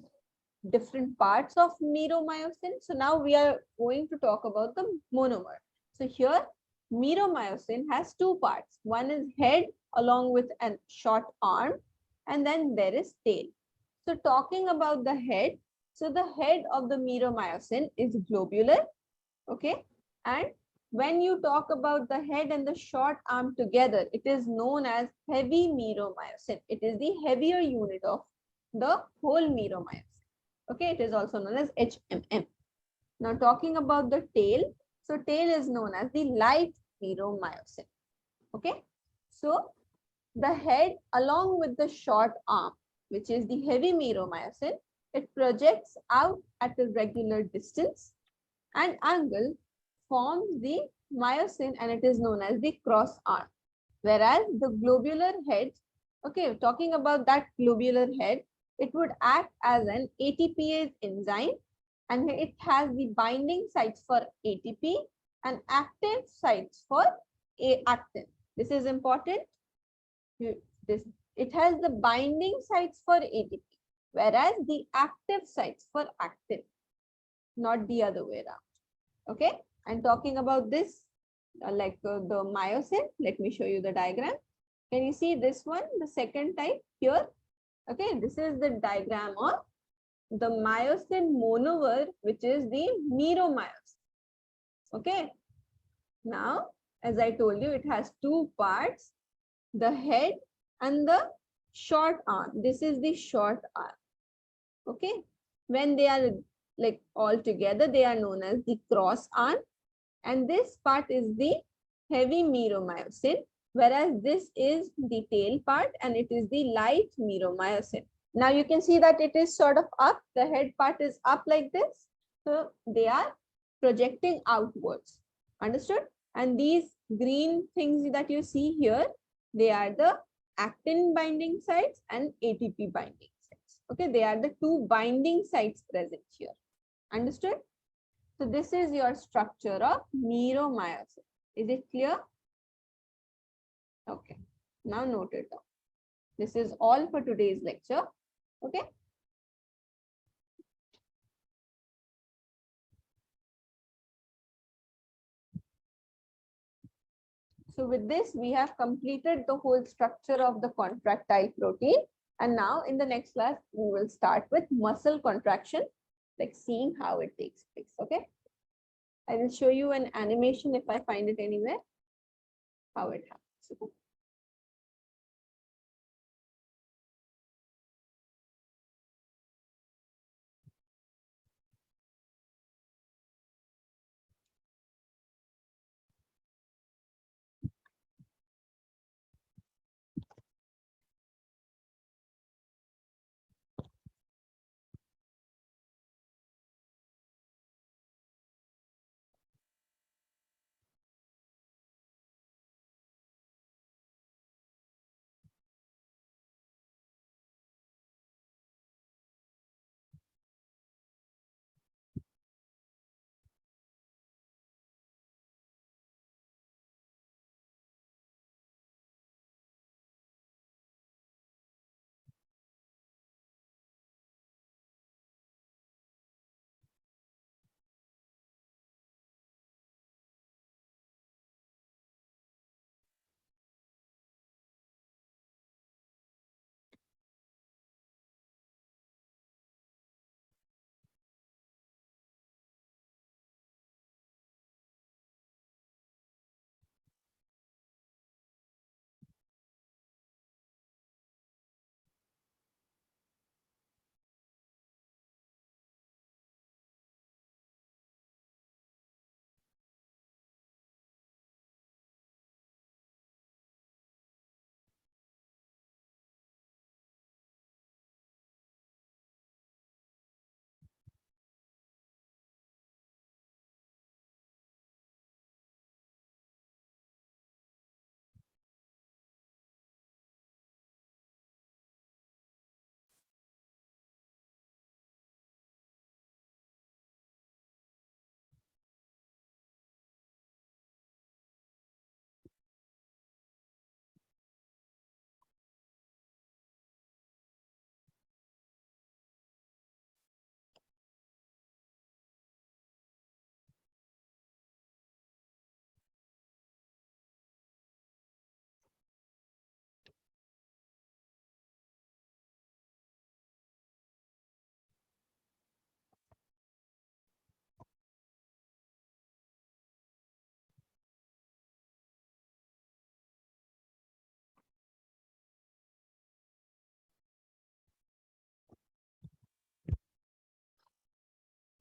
different parts of meromyosin. So now we are going to talk about the monomer. So here meromyosin has two parts. One is head along with a short arm, and then there is tail. So talking about the head, so the head of the meromyosin is globular, okay? And when you talk about the head and the short arm together, it is known as heavy meromyosin. It is the heavier unit of the whole meromyosin. Okay, it is also known as HMM. Now talking about the tail, so tail is known as the light meromyosin. Okay, so the head along with the short arm, which is the heavy meromyosin, it projects out at a regular distance and angle, forms the myosin, and it is known as the cross arm. Whereas the globular head, okay, talking about that globular head, it would act as an ATPase enzyme, and it has the binding sites for ATP and active sites for actin. This is important. It has the binding sites for ATP, whereas the active sites for actin, not the other way around. Okay, and talking about this, the myosin, let me show you the diagram. Can you see this one, the second type here? Okay, this is the diagram of the myosin monomer, which is the meromyosin. Okay, now as I told you, it has two parts, the head and the short arm. This is the short arm. Okay, when they are like all together, they are known as the cross arm, and this part is the heavy meromyosin, whereas this is the tail part and it is the light meromyosin. Now you can see that it is sort of up, the head part is up like this, so they are projecting outwards. Understood? And these green things that you see here, they are the actin binding sites and ATP binding sites. Okay, they are the two binding sites present here. Understood? So this is your structure of meromyosin. Is it clear? Okay. Now note it down. This is all for today's lecture. Okay. So with this, we have completed the whole structure of the contractile protein. And now in the next class, we will start with muscle contraction, like seeing how it takes place. Okay. I will show you an animation if I find it anywhere, how it happens. Okay?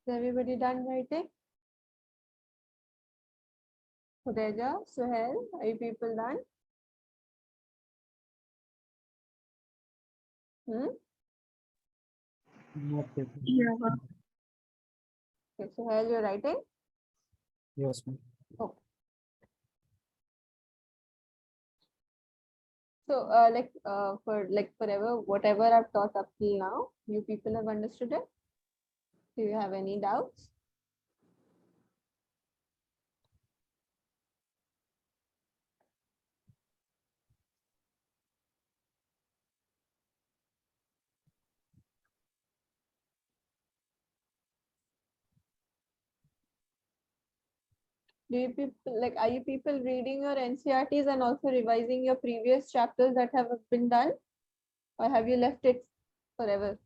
Is everybody done writing? Hudeja, Suhail, are you people done? Not yet. Yeah, ma'am. Okay, Suhail, you're writing? Yes, ma'am. Okay. So, for forever, whatever I've taught up till now, you people have understood it? Do you have any doubts? Do you people are you people reading your NCRTs and also revising your previous chapters that have been done? Or have you left it forever?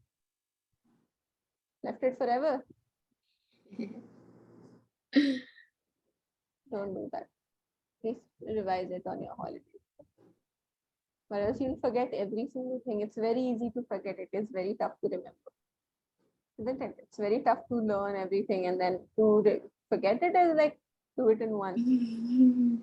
Left it forever? Don't do that. Please revise it on your holiday. Or else you'll forget every single thing. It's very easy to forget. It is very tough to remember. Isn't it? It's very tough to learn everything and then to forget it is like do it in one.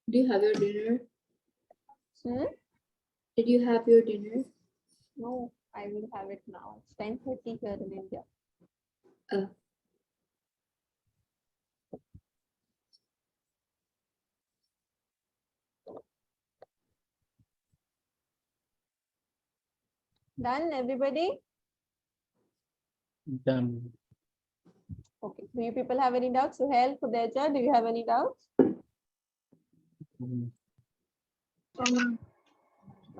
Do you have your dinner? Hmm? Did you have your dinner? No, I will have it now. It's 10:30 here in India. Oh. Done, everybody? Done. Okay. Do you people have any doubts? Suhail, Khudeja, do you have any doubts? Mm. So, ma'am.